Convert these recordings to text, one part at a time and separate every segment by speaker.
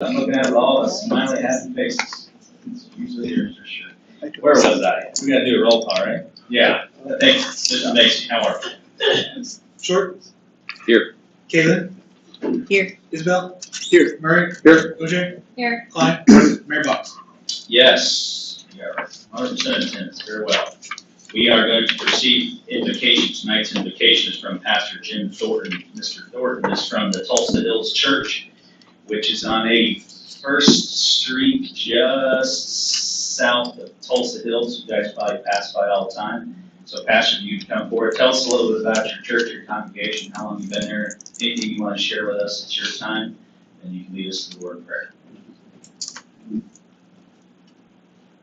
Speaker 1: I'm looking at it all as smiling, happy faces. It's usually yours for sure. Where was I? We gotta do a roll call, right? Yeah. Thanks, Mr. Mason, how are you?
Speaker 2: Short.
Speaker 3: Here.
Speaker 2: Caitlin.
Speaker 4: Here.
Speaker 2: Isabel.
Speaker 3: Here.
Speaker 2: Murray.
Speaker 3: Here.
Speaker 2: OJ.
Speaker 4: Here.
Speaker 2: Klein. Mayor Box.
Speaker 1: Yes, we are 100% attendance, very well. We are going to receive invocations. Tonight's invocation is from Pastor Jim Thornton. Mr. Thornton is from the Tulsa Hills Church, which is on 81st Street, just south of Tulsa Hills. You guys probably pass by all the time. So Pastor, you come forward. Tell us a little bit about your church, your congregation, how long you've been there, anything you want to share with us. It's your time, and you can lead us to the word of prayer.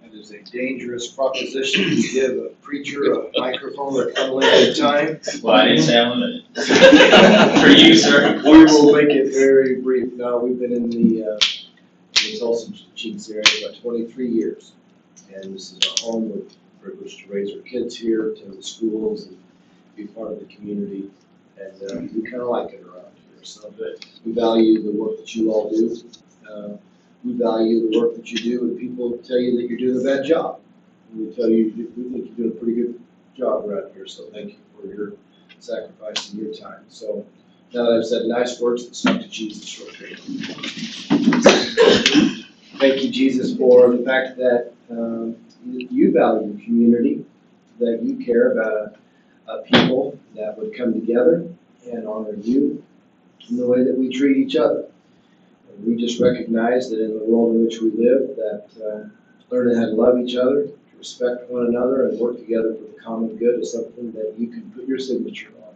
Speaker 5: It is a dangerous proposition to give a preacher a microphone at unlimited time.
Speaker 1: Well, I didn't say unlimited. For you, sir.
Speaker 5: We will make it very brief. Now, we've been in the Tulsa Jenks area about 23 years. And this is our home. We're privileged to raise our kids here, attend the schools, and be part of the community. And we kind of like it around here. So we value the work that you all do. We value the work that you do, and people tell you that you're doing a bad job. And we tell you, we think you're doing a pretty good job around here, so thank you for your sacrifice and your time. So now that I've said nice words, let's talk to Jesus real quick. Thank you, Jesus, for the fact that you value community, that you care about a people that would come together and honor you in the way that we treat each other. We just recognize that in the world in which we live, that learning how to love each other, to respect one another, and work together for the common good is something that you can put your signature on.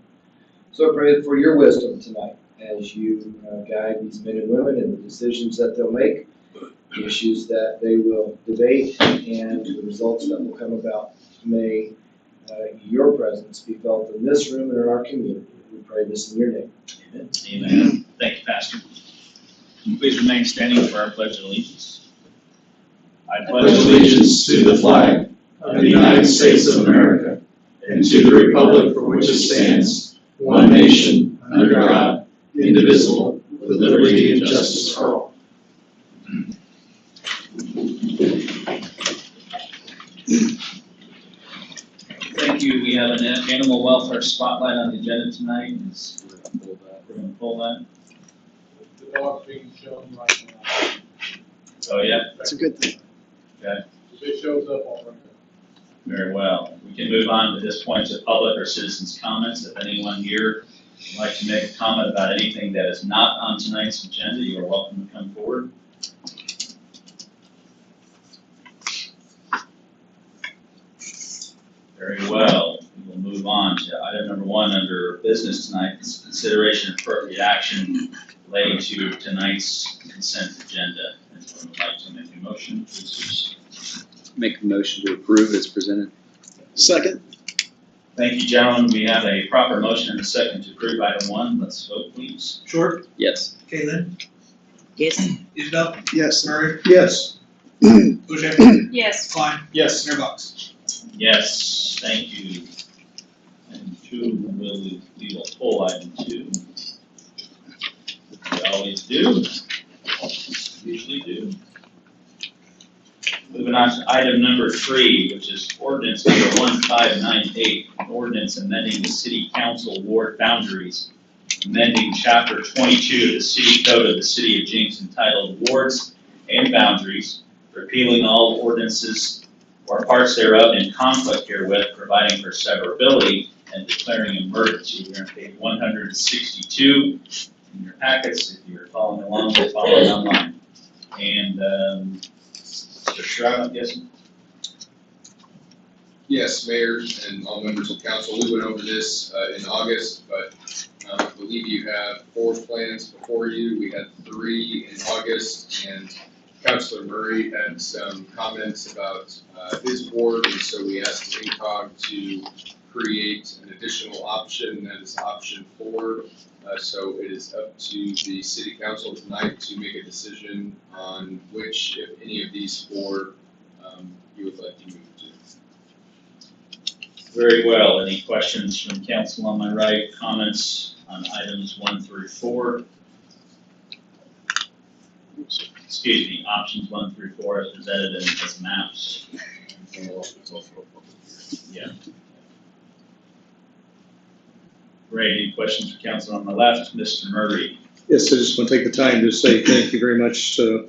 Speaker 5: So I pray for your wisdom tonight as you guide these men and women in the decisions that they'll make, the issues that they will debate, and the results that will come about. May your presence be felt in this room and in our community. We pray this in your name. Amen.
Speaker 1: Amen. Thank you, Pastor. Please remain standing for our pledge of allegiance.
Speaker 6: I pledge allegiance to the flag of the United States of America and to the republic for which it stands, one nation, under God, indivisible, with liberty and justice for all.
Speaker 1: Thank you. We have an animal welfare spotlight on the agenda tonight. We're going to pull that.
Speaker 7: The dog's being shown right now.
Speaker 1: Oh, yeah?
Speaker 2: That's a good thing.
Speaker 1: Okay.
Speaker 7: If it shows up, I'll bring it.
Speaker 1: Very well. We can move on to this point to public or citizens' comments. If anyone here would like to make a comment about anything that is not on tonight's agenda, you are welcome to come forward. Very well. We will move on to item number 1 under business tonight. This is consideration of appropriate action relating to tonight's consent agenda. If anyone would like to make a motion, please.
Speaker 3: Make a motion to approve as presented.
Speaker 2: Second.
Speaker 1: Thank you, gentlemen. We have a proper motion and a second to approve item 1. Let's vote, please.
Speaker 2: Short.
Speaker 3: Yes.
Speaker 2: Caitlin.
Speaker 4: Yes.
Speaker 2: Isabel. Yes. Murray.
Speaker 5: Yes.
Speaker 2: OJ.
Speaker 4: Yes.
Speaker 2: Klein. Yes. Mayor Box.
Speaker 1: Yes, thank you. And 2, we will pull item 2. We always do. Usually do. Moving on to item number 3, which is ordinance number 1598, an ordinance amending the city council ward boundaries, amending chapter 22 of the city code of the city of Jenks entitled Wards and Boundaries, repealing all ordinances or parts thereof in conflict herewith, providing for severability and declaring emergency. We're on page 162 in your packets. If you're following along, we'll follow online. And Mr. Stroud, I'm guessing?
Speaker 8: Yes, Mayor and all members of council, we went over this in August, but I believe you have 4 plans before you. We had 3 in August, and Councilor Murray had some comments about his ward, and so we asked INCOG to create an additional option, that is option 4. So it is up to the city council tonight to make a decision on which, if any of these 4, you would like to move to.
Speaker 1: Very well. Any questions from council on my right? Comments on items 1 through 4? excuse me, options 1 through 4 as presented in as maps. Yeah. Ray, any questions for council on the left? Mr. Murray?
Speaker 6: Yes, I just want to take the time to say thank you very much to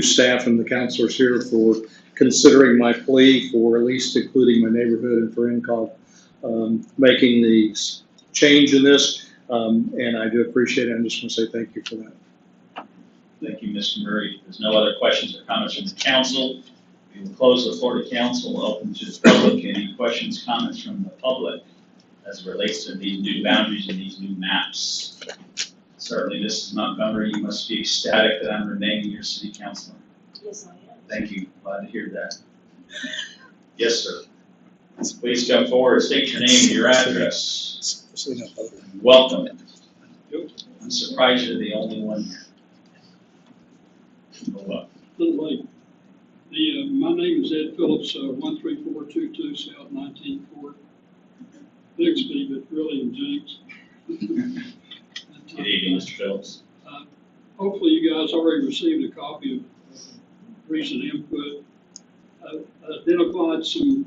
Speaker 6: staff and the counselors here for considering my plea for at least including my neighborhood and for INCOG making the change in this. And I do appreciate it. I just want to say thank you for that.
Speaker 1: Thank you, Mr. Murray. If there's no other questions or comments from the council, we will close the floor to council, open to the public. Any questions, comments from the public as it relates to these new boundaries and these new maps? Certainly, Mrs. Montgomery, you must be ecstatic that I'm remaining your city councilor.
Speaker 4: Yes, I am.
Speaker 1: Thank you. Glad to hear that. Yes, sir. Please come forward, state your name and your address. Welcome. I'm surprised you're the only one here. Well,
Speaker 9: Little late. My name is Ed Phillips, 13422 South 19th Court. Bixby, but really in Jenks.
Speaker 1: good evening, Mr. Phillips.
Speaker 9: Hopefully you guys already received a copy of recent input. I've identified some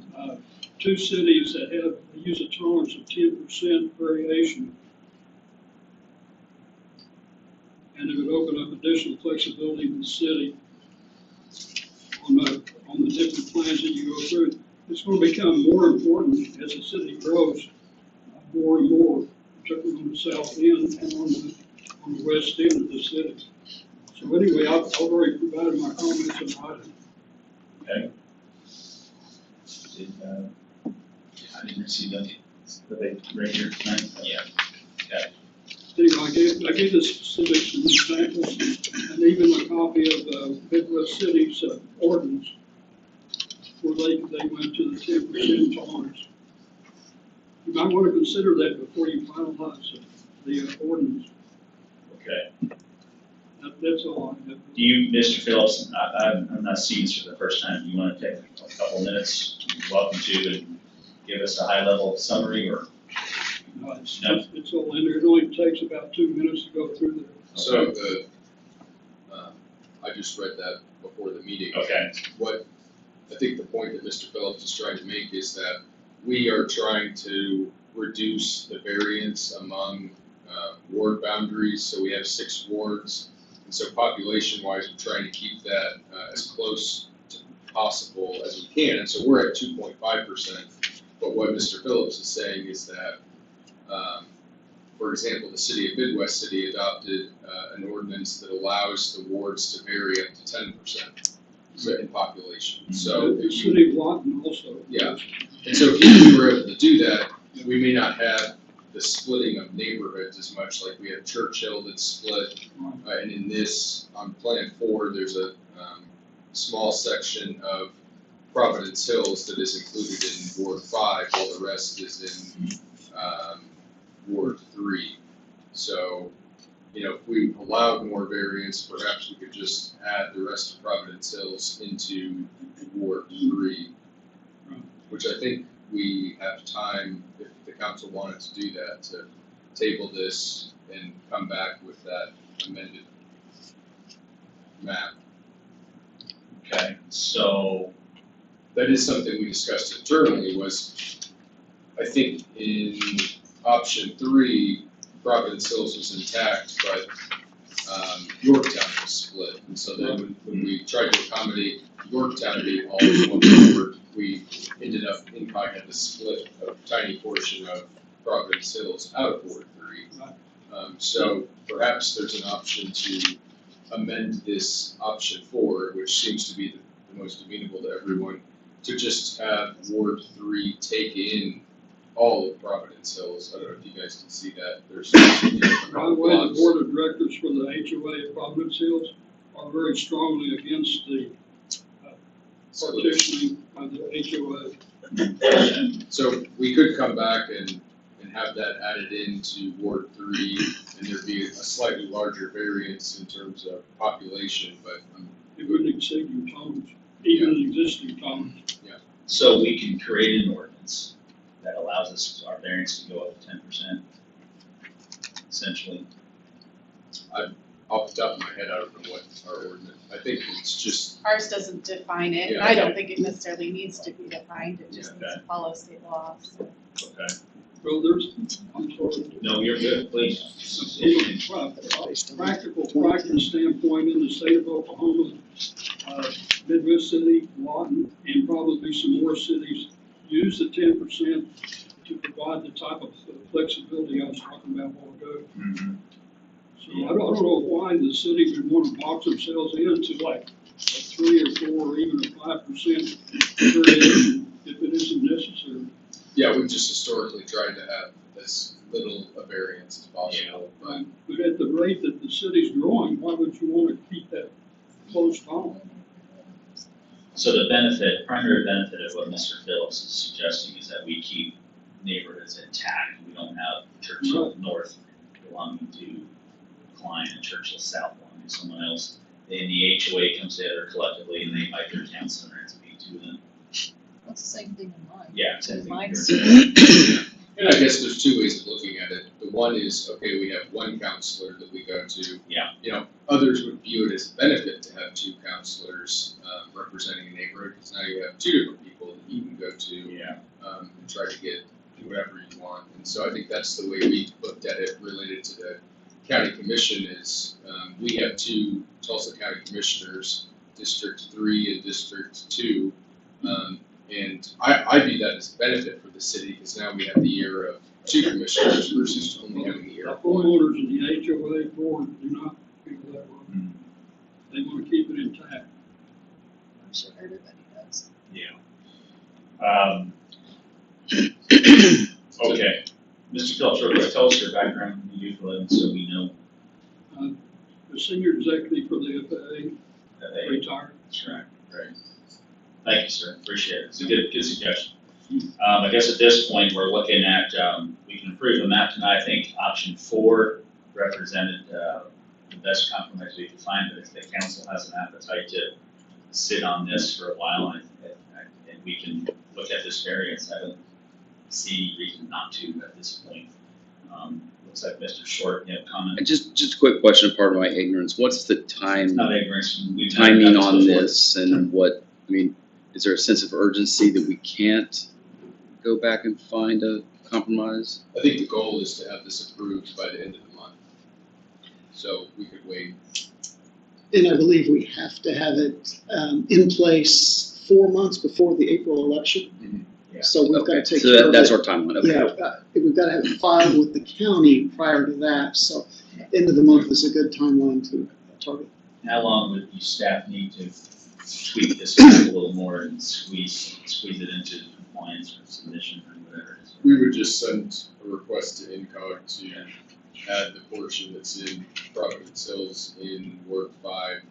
Speaker 9: 2 cities that have use a tolerance of 10% variation. And it would open up additional flexibility in the city on the different plans that you go through. It's going to become more important as the city grows more and more, particularly on the south end and on the west end of the city. So anyway, I've already provided my comments in writing.
Speaker 1: Okay. I didn't receive them. Were they right here tonight? Yeah. Okay.
Speaker 9: Anyway, I gave the specifics and examples, and even a copy of the Midwest City's ordinance, where they went to the 10% tolerance. You might want to consider that before you finalize the ordinance.
Speaker 1: Okay.
Speaker 9: That's all I have.
Speaker 1: Do you, Mr. Phillips, I'm not seeing this for the first time. Do you want to take a couple minutes? You're welcome to, and give us a high-level summary, or?
Speaker 9: It's all in there. It only takes about 2 minutes to go through there.
Speaker 8: So I just read that before the meeting.
Speaker 1: Okay.
Speaker 8: What I think the point that Mr. Phillips is trying to make is that we are trying to reduce the variance among ward boundaries. So we have 6 wards. And so population-wise, we're trying to keep that as close to possible as we can. And so we're at 2.5%. But what Mr. Phillips is saying is that, for example, the city of Midwest City adopted an ordinance that allows the wards to vary up to 10% in population. So
Speaker 9: The city of Lawton also.
Speaker 8: Yeah. And so if we were able to do that, we may not have the splitting of neighborhoods as much. Like we have Churchill that's split, and in this, on Plan 4, there's a small section of Providence Hills that is included in Ward 5, while the rest is in Ward 3. So, if we allowed more variance, perhaps we could just add the rest of Providence Hills into Ward 3, which I think we have time, if the council wanted to do that, to table this and come back with that amended map.
Speaker 1: Okay. So.
Speaker 8: That is something we discussed internally. Was I think in option 3, Providence Hills was intact, but Yorktown was split. And so then when we tried to accommodate Yorktown being all in one ward, we ended up INCOG had to split a tiny portion of Providence Hills out of Ward 3. So perhaps there's an option to amend this option 4, which seems to be the most amenable to everyone, to just have Ward 3 take in all of Providence Hills. I don't know if you guys can see that. There's
Speaker 9: By the way, the board of directors for the HOA of Providence Hills are very strongly against the partitioning of the HOA.
Speaker 8: So we could come back and have that added into Ward 3, and there'd be a slightly larger variance in terms of population, but
Speaker 9: it wouldn't exceed your tolerance, even an existing tolerance.
Speaker 1: So we can create an ordinance that allows us, our variance to go up to 10%, essentially.
Speaker 8: off the top of my head, I don't know what our ordinance, I think it's just,
Speaker 10: Ours doesn't define it, and
Speaker 8: Yeah.
Speaker 10: I don't think it necessarily needs to be defined, it just
Speaker 1: Yeah.
Speaker 10: needs to follow state law, so.
Speaker 1: Okay.
Speaker 9: Well, there's, I'm sorry.
Speaker 1: No, you're good, please.
Speaker 9: From a practical practice standpoint, in the state of Oklahoma, Midwest City, Lawton, and probably some more cities use the 10% to provide the type of flexibility I was talking about a while ago.
Speaker 1: Mhm.
Speaker 9: So I don't know why the city would want to box themselves into like a 3 or 4 or even a 5% variation if it isn't necessary.
Speaker 8: yeah, we've just historically tried to have as little a variance as possible, but
Speaker 9: But at the rate that the city's growing, why would you want to keep that close down?
Speaker 1: So the benefit, primary benefit of what Mr. Phillips is suggesting is that we keep neighborhoods intact. We don't have Churchill North belonging to Klein and Churchill South belonging to someone else. Then the HOA comes together collectively and they invite their town center to be to them.
Speaker 11: That's the same thing in mine.
Speaker 1: Yeah, exactly.
Speaker 11: Mine's-
Speaker 8: and I guess there's two ways of looking at it. The one is, okay, we have one counselor that we go to.
Speaker 1: Yeah.
Speaker 8: You know, others would view it as a benefit to have two counselors representing a neighborhood, because now you have two different people that you can go to
Speaker 1: Yeah.
Speaker 8: and try to get whatever you want. And so I think that's the way we looked at it related to the county commission is, we have two Tulsa County commissioners, District 3 and District 2. And I view that as a benefit for the city, because now we have the year of two commissioners versus only having the year
Speaker 9: The
Speaker 8: of one.
Speaker 9: homeowners in the HOA board do not feel that way.
Speaker 1: Mm.
Speaker 9: They want to keep it intact.
Speaker 11: I'm sure everybody does.
Speaker 1: Okay. Mr. Phillips, real quick, tell us your background, what you do for a living, so we know.
Speaker 9: The senior executive for the FAA
Speaker 1: that they-
Speaker 9: retired.
Speaker 1: That's right, right. Thank you, sir, appreciate it. It's a good suggestion. I guess at this point, we're looking at, we can approve the map tonight. I think option 4 represented, the best compromise we could find, but if the council has an appetite to sit on this for a while and we can look at this variance, I don't see any reason not to at this point. Looks like Mr. Short, you have a comment?
Speaker 3: And just a quick question, pardon my ignorance, what's the
Speaker 1: It's not ignorance. We've done
Speaker 3: timing
Speaker 1: this
Speaker 3: on
Speaker 1: before.
Speaker 3: this and what, I mean, is there a sense of urgency that we can't go back and find a compromise?
Speaker 8: I think the goal is to have this approved by the end of the month. So we could wait.
Speaker 2: And I believe we have to have it in place 4 months before the April election.
Speaker 1: Yeah.
Speaker 2: So we've got to
Speaker 3: Okay,
Speaker 2: take
Speaker 3: so
Speaker 2: care of
Speaker 3: that's
Speaker 2: it.
Speaker 3: our timeline, okay.
Speaker 2: Yeah, we've got to have it filed with the county prior to that, so end of the month is a good timeline to target.
Speaker 1: How long would you staff need to tweak this back a little more and squeeze it into compliance or submission or whatever it is?
Speaker 8: We would just send a request to INCOG to add the portion that's in Providence Hills in Ward 5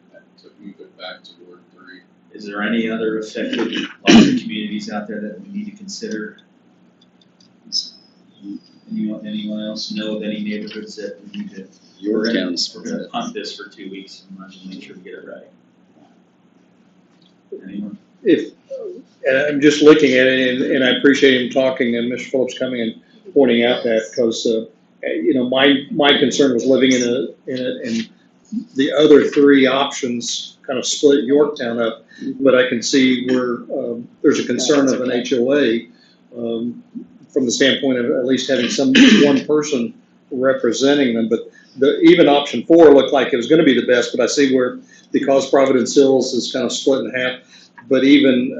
Speaker 8: to move it back to Ward 3.
Speaker 1: Is there any other affected larger communities out there that we need to consider? Anyone else know of any neighborhoods that we need to?
Speaker 3: Yorktown's
Speaker 1: We're gonna punt this for 2 weeks and let's make sure we get it right. Anyone?
Speaker 7: And I'm just looking at it, and I appreciate him talking and Mr. Phillips coming and pointing out that, because, my concern was living in and the other 3 options kind of split Yorktown up, but I can see where, there's a concern of an HOA, from the standpoint of at least having one person representing them, but even option 4 looked like it was gonna be the best, but I see where, because Providence Hills is kind of split in half, but even,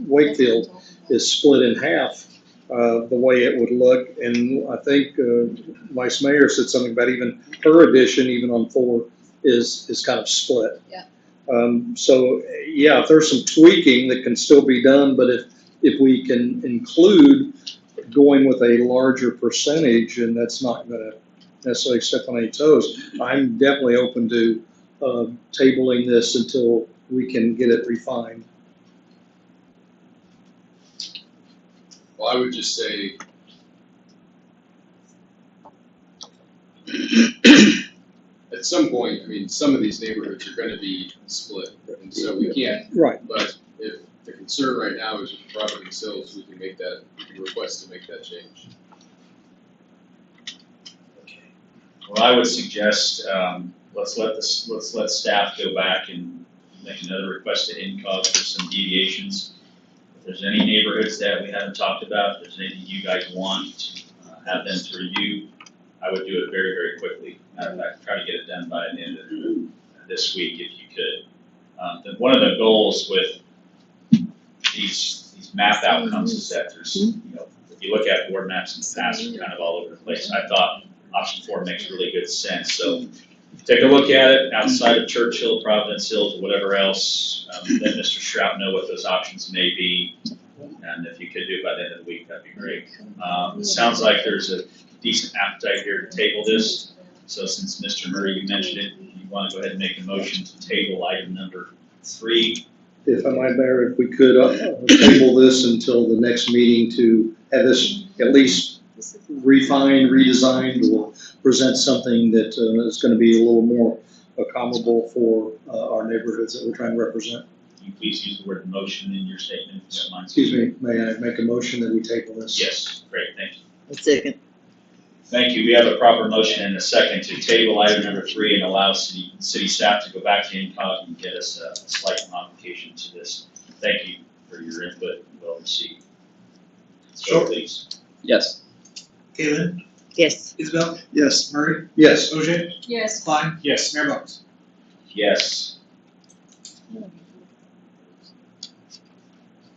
Speaker 7: Wakefield is split in half, the way it would look, and I think, Vice Mayor said something about even her addition, even on 4, is kind of split.
Speaker 11: Yeah.
Speaker 7: So, yeah, if there's some tweaking that can still be done, but if we can include going with a larger percentage, and that's not gonna necessarily step on any toes, I'm definitely open to tabling this until we can get it refined.
Speaker 8: Well, I would just say, at some point, I mean, some of these neighborhoods are gonna be split, and so we can't.
Speaker 7: Right.
Speaker 8: But if the concern right now is with Providence Hills, we can request to make that change.
Speaker 1: Well, I would suggest, let's let staff go back and make another request to INCOG for some deviations. If there's any neighborhoods that we haven't talked about, if there's anything you guys want, have them to review, I would do it very, very quickly. Matter of fact, try to get it done by the end of this week if you could. One of the goals with these map outcomes is that there's, if you look at board maps in the past, they're kind of all over the place. I thought option 4 makes really good sense. So take a look at it outside of Churchill, Providence Hills, or whatever else. Let Mr. Strout know what those options may be. And if you could do it by the end of the week, that'd be great. It sounds like there's a decent appetite here to table this. So since Mr. Murray, you mentioned it, you want to go ahead and make a motion to table item number 3.
Speaker 7: If I might, Mayor, if we could table this until the next meeting to have this at least refined, redesigned, or present something that is going to be a little more accommodable for our neighborhoods that we're trying to represent.
Speaker 1: Can you please use the word motion in your statement, if you don't mind?
Speaker 7: Excuse me, may I make a motion that we table this?
Speaker 1: Yes, great, thank you.
Speaker 4: A second.
Speaker 1: Thank you. We have a proper motion and a second to table item number 3 and allow city staff to go back to INCOG and get us a slight modification to this. Thank you for your input. Well received. So please.
Speaker 3: Yes.
Speaker 6: Kaylin,
Speaker 4: Yes.
Speaker 6: Isabel,
Speaker 2: Yes.
Speaker 6: Murray,
Speaker 7: Yes.
Speaker 6: OJ,
Speaker 11: Yes.
Speaker 6: Klein. Yes. Mayor Bones.
Speaker 1: Yes.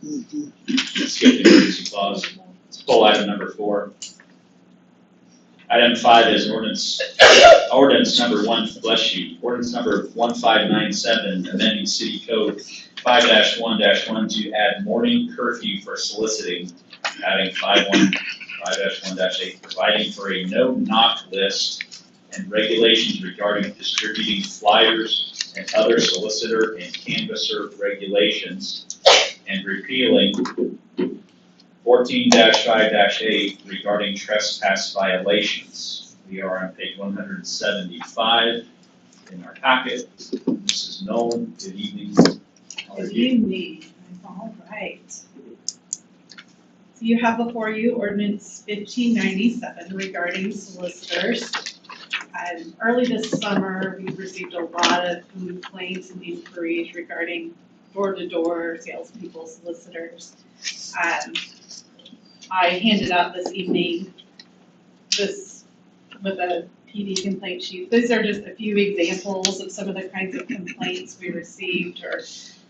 Speaker 1: Let's skip the emergency clause. Let's pull item number 4. Item 5 is ordinance number 1597, amending city code 5-1-1 to add morning curfew for soliciting, adding 5-1-8, providing for a no-knock list and regulations regarding distributing flyers and other solicitor and canvasser regulations, and repealing 14-5-8 regarding trespass violations. We are on page 175 in our packet. Mrs. Nolan, good evening.
Speaker 10: Good evening. All right. So you have before you ordinance 1597 regarding solicitors. Early this summer, we received a lot of complaints and inquiries regarding door-to-door salespeople, solicitors. I handed out this evening this with a PD complaint sheet. These are just a few examples of some of the kinds of complaints we received or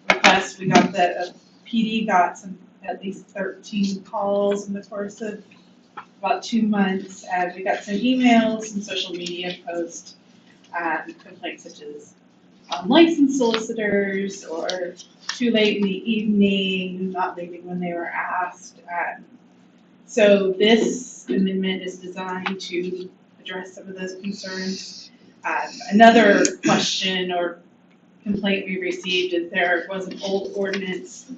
Speaker 10: requests. We got PD got at least 13 calls in the course of about 2 months. We got some emails, some social media posts, complaints such as unlicensed solicitors or too late in the evening, not leaving when they were asked. So this amendment is designed to address some of those concerns. Another question or complaint we received is there was an old ordinance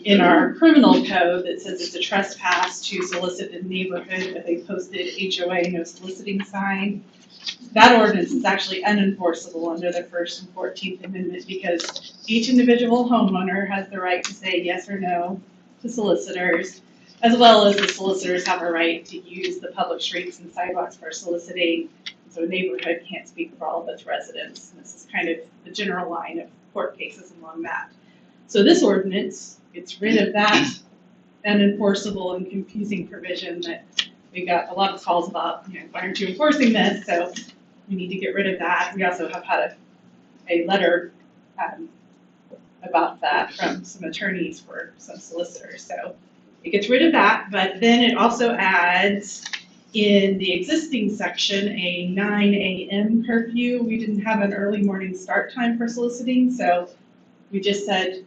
Speaker 10: in our criminal code that says it's a trespass to solicit the neighborhood if they posted HOA no soliciting sign. That ordinance is actually unenforceable under the 1st and 14th Amendment because each individual homeowner has the right to say yes or no to solicitors, as well as the solicitors have a right to use the public streets and sidewalks for soliciting. So a neighborhood can't speak for all of its residents. And this is kind of the general line of court cases along that. So this ordinance gets rid of that unenforceable and confusing provision that we got a lot of calls about, why aren't you enforcing this? So we need to get rid of that. We also have had a letter about that from some attorneys for some solicitors. So it gets rid of that, but then it also adds in the existing section a 9 a.m. curfew. We didn't have an early morning start time for soliciting, so we just said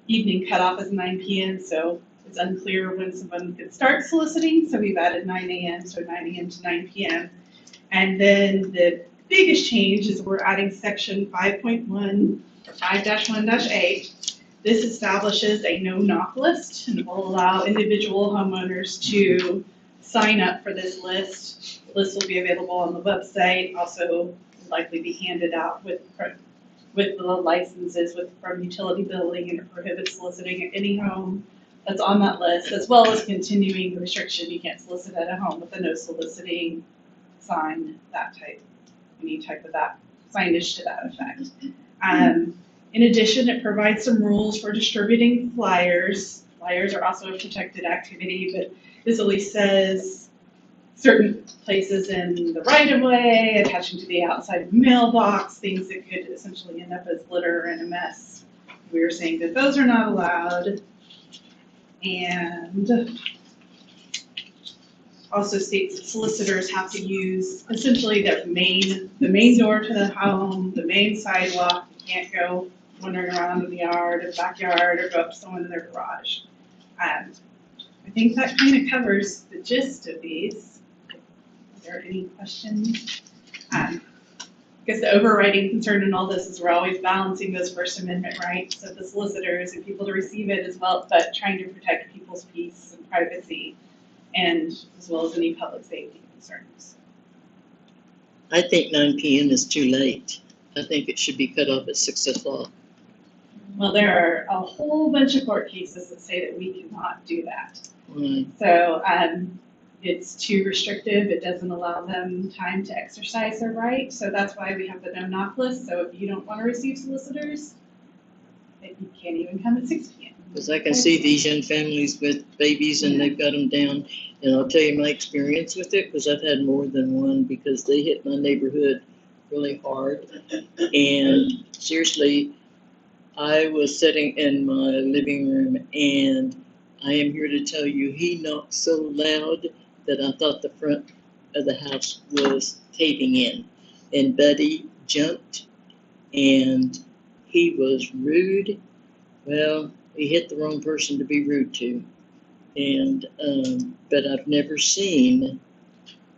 Speaker 10: evening cutoff is 9 p.m., so it's unclear when someone could start soliciting, so we've added 9 a.m., so 9 a.m. to 9 p.m. And then the biggest change is we're adding section 5.1 or 5-1-8. This establishes a no-knock list and will allow individual homeowners to sign up for this list. The list will be available on the website, also will likely be handed out with the licenses from utility billing, and it prohibits soliciting at any home that's on that list, as well as continuing the restriction you can't solicit at a home with a no soliciting sign any type of that signage to that effect. In addition, it provides some rules for distributing flyers. Flyers are also a protected activity, but this at least says certain places in the right of way, attaching to the outside mailbox, things that could essentially end up as litter and a mess. We were saying that those are not allowed. And also states that solicitors have to use essentially the main door to the home, the main sidewalk. You can't go wandering around in the yard or backyard or go up to someone in their garage. I think that kind of covers the gist of these. Are there any questions? I guess the overriding concern in all this is we're always balancing those First Amendment rights of the solicitors and people to receive it as well, but trying to protect people's peace and privacy, and as well as any public safety concerns.
Speaker 4: I think 9 p.m. is too late. I think it should be cut off at 6 o'clock.
Speaker 10: Well, there are a whole bunch of court cases that say that we cannot do that.
Speaker 4: Right.
Speaker 10: So it's too restrictive. It doesn't allow them time to exercise their right. So that's why we have the no-knock list. So if you don't want to receive solicitors, then you can't even come at 6 p.m.
Speaker 4: Because I can see these young families with babies and they've got them down. And I'll tell you my experience with it, because I've had more than one, because they hit my neighborhood really hard. And seriously, I was sitting in my living room, and I am here to tell you, he knocked so loud that I thought the front of the house was caving in. And Buddy jumped, and he was rude. Well, he hit the wrong person to be rude to. And, but I've never seen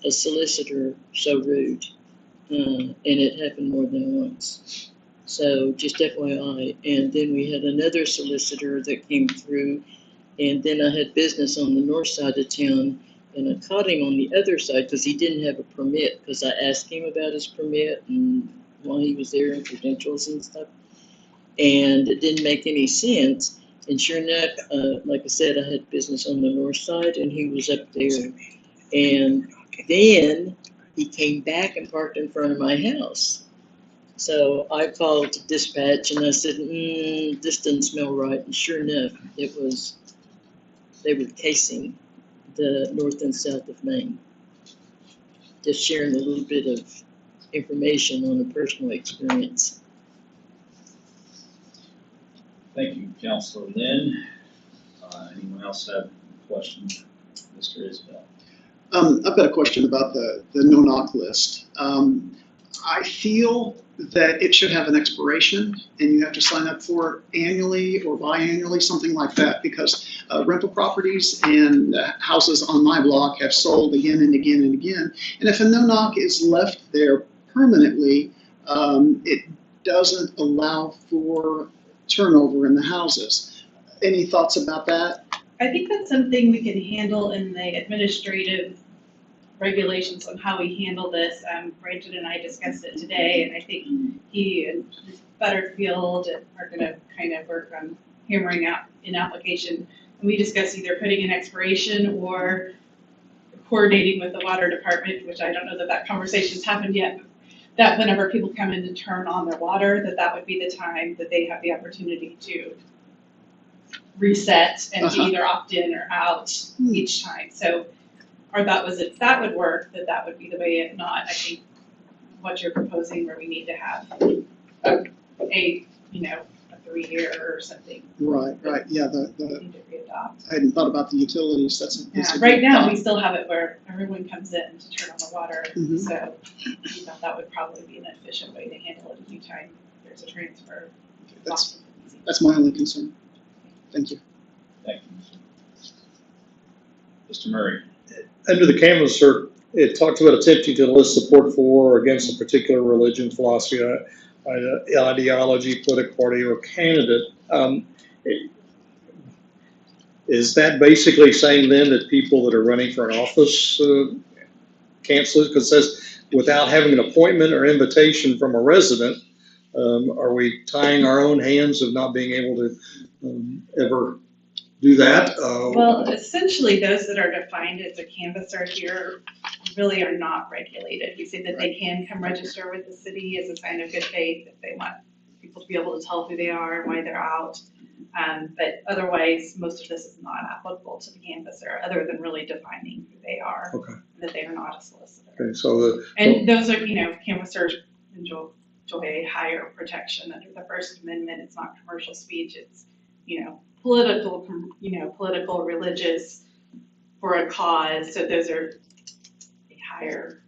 Speaker 4: a solicitor so rude. And it happened more than once. So just FYI. And then we had another solicitor that came through, and then I had business on the north side of town, and I caught him on the other side because he didn't have a permit, because I asked him about his permit and why he was there and credentials and stuff. And it didn't make any sense. And sure enough, like I said, I had business on the north side, and he was up there. And then he came back and parked in front of my house. So I called dispatch and I said, this doesn't smell right. And sure enough, they were casing the north and south of Maine. Just sharing a little bit of information on a personal experience.
Speaker 1: Thank you, Councilor Lynn. Anyone else have questions? Mr. Isbell.
Speaker 2: I've got a question about the no-knock list. I feel that it should have an expiration, and you have to sign up for it annually or biannually, something like that, because rental properties and houses on my block have sold again and again and again. And if a no-knock is left there permanently, it doesn't allow for turnover in the houses. Any thoughts about that?
Speaker 10: I think that's something we can handle in the administrative regulations on how we handle this. Brandon and I discussed it today, and I think he and Butterfield are going to kind of work on hammering out an application. And we discussed either putting an expiration or coordinating with the water department, which I don't know that conversation's happened yet, but that whenever people come in to turn on their water, that would be the time that they have the opportunity to reset and to either opt in or out each time. So our thought was if that would work, that would be the way. If not, I think what you're proposing where we need to have a 3-year or something.
Speaker 2: Right, yeah,
Speaker 10: Need to readopt.
Speaker 2: I hadn't thought about the utilities. That's a
Speaker 10: Right
Speaker 2: good
Speaker 10: now,
Speaker 2: thought.
Speaker 10: we still have it where everyone comes in to turn on the water.
Speaker 2: Mhm.
Speaker 10: So we thought that would probably be an efficient way to handle it anytime there's a transfer.
Speaker 2: That's my only concern. Thank you.
Speaker 1: Thank you. Mr. Murray.
Speaker 7: Under the canvasser, it talks about attempting to enlist support for or against a particular religion, philosophy, ideology, political party, or candidate. Is that basically saying then that people that are running for an office can't solicitor? Because it says without having an appointment or invitation from a resident, are we tying our own hands of not being able to ever do that?
Speaker 10: Well, essentially, those that are defined as a canvasser here really are not regulated. We say that they can come register with the city as a sign of good faith if they want people to be able to tell who they are and why they're out. But otherwise, most of this is not applicable to the canvasser, other than really defining who they are.
Speaker 7: Okay.
Speaker 10: That they are not a solicitor.
Speaker 7: Okay, so
Speaker 10: And those are, canvassers enjoy higher protection under the First Amendment. It's not commercial speech. It's, political, religious, for a cause. So those are a higher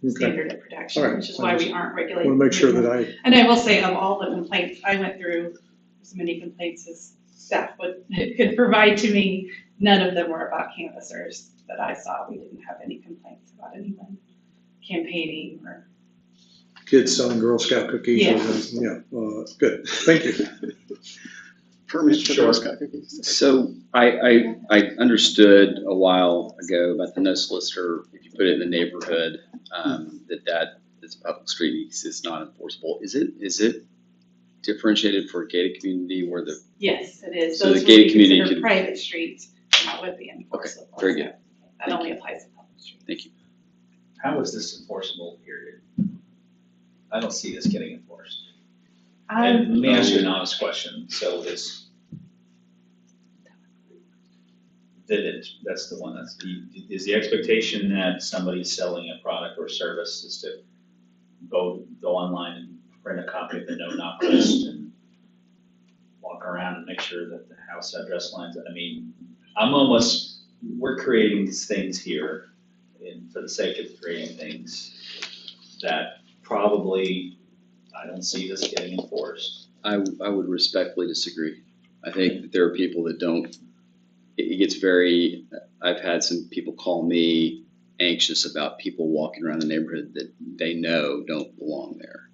Speaker 10: standard of protection,
Speaker 7: All right.
Speaker 10: which is why we aren't
Speaker 7: I
Speaker 10: regulated.
Speaker 7: want to make sure that
Speaker 10: And I will say, of all the complaints I went through, as many complaints as staff could provide to me, none of them were about canvassers that I saw. We didn't have any complaints about anyone campaigning or.
Speaker 7: kids selling Girl Scout cookies.
Speaker 10: Yeah.
Speaker 7: Good, thank you.
Speaker 2: Permit for
Speaker 1: Sure.
Speaker 2: Girl Scout cookies.
Speaker 3: So I understood a while ago about the no solicitor, if you put it in the neighborhood, that is a public street, it's not enforceable. Is it differentiated for a gated community where the,
Speaker 10: Yes, it is.
Speaker 3: So the
Speaker 10: Those would
Speaker 3: gated
Speaker 10: be
Speaker 3: community
Speaker 10: considered
Speaker 3: could-
Speaker 10: private streets, that would be enforceable.
Speaker 3: very good.
Speaker 10: That only applies to public streets.
Speaker 3: thank you.
Speaker 1: How is this enforceable, period? I don't see this getting enforced. And let me ask you an honest question, so that's the one, is the expectation that somebody selling a product or service is to go online and print a copy of the no-knock list and walk around and make sure that the house address lines, we're creating these things here for the sake of creating things that probably, I don't see this getting enforced.
Speaker 3: I would respectfully disagree. I think that there are people that don't, it gets very, I've had some people call me anxious about people walking around the neighborhood that they know don't belong there.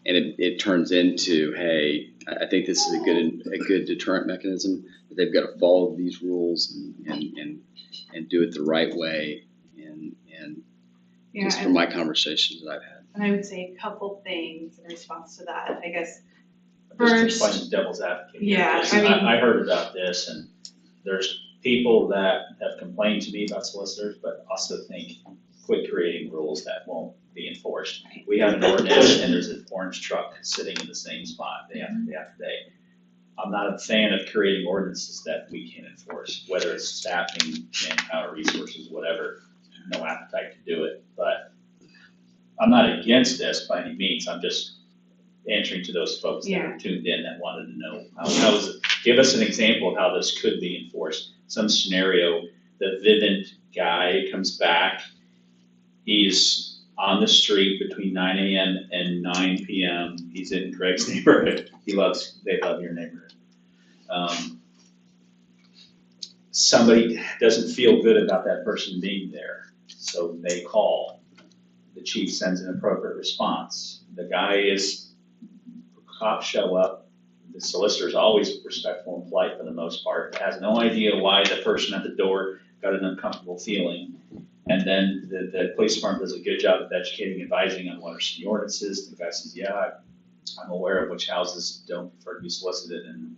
Speaker 3: And it turns into, hey, I think this is a good deterrent mechanism, that they've got to follow these rules and do it the right way. And just from my conversations that I've had.
Speaker 10: And I would say a couple things in response to that, I guess.
Speaker 1: Just
Speaker 10: First,
Speaker 1: playing devil's advocate here,
Speaker 10: yeah,
Speaker 1: because
Speaker 10: I mean-
Speaker 1: I heard about this, and there's people that have complained to me about solicitors, but also think, quit creating rules that won't be enforced. We have an ordinance, and there's an orange truck sitting in the same spot day after day after day. I'm not a fan of creating ordinances that we can't enforce, whether it's staffing, manpower, resources, whatever, no appetite to do it, but I'm not against this by any means, I'm just answering to those folks that are tuned in that wanted to know, how is it, give us an example of how this could be enforced. Some scenario, the Vivint guy comes back, he's on the street between 9 a.m. and 9 p.m., he's in Greg's neighborhood, they love your neighborhood. Somebody doesn't feel good about that person being there, so they call. The chief sends an appropriate response. Cops show up, the solicitor's always respectful and polite for the most part, has no idea why the person at the door got an uncomfortable feeling. And then the police department does a good job of educating, advising on what are the ordinances. The guy says, yeah, I'm aware of which houses don't prefer to be solicited, and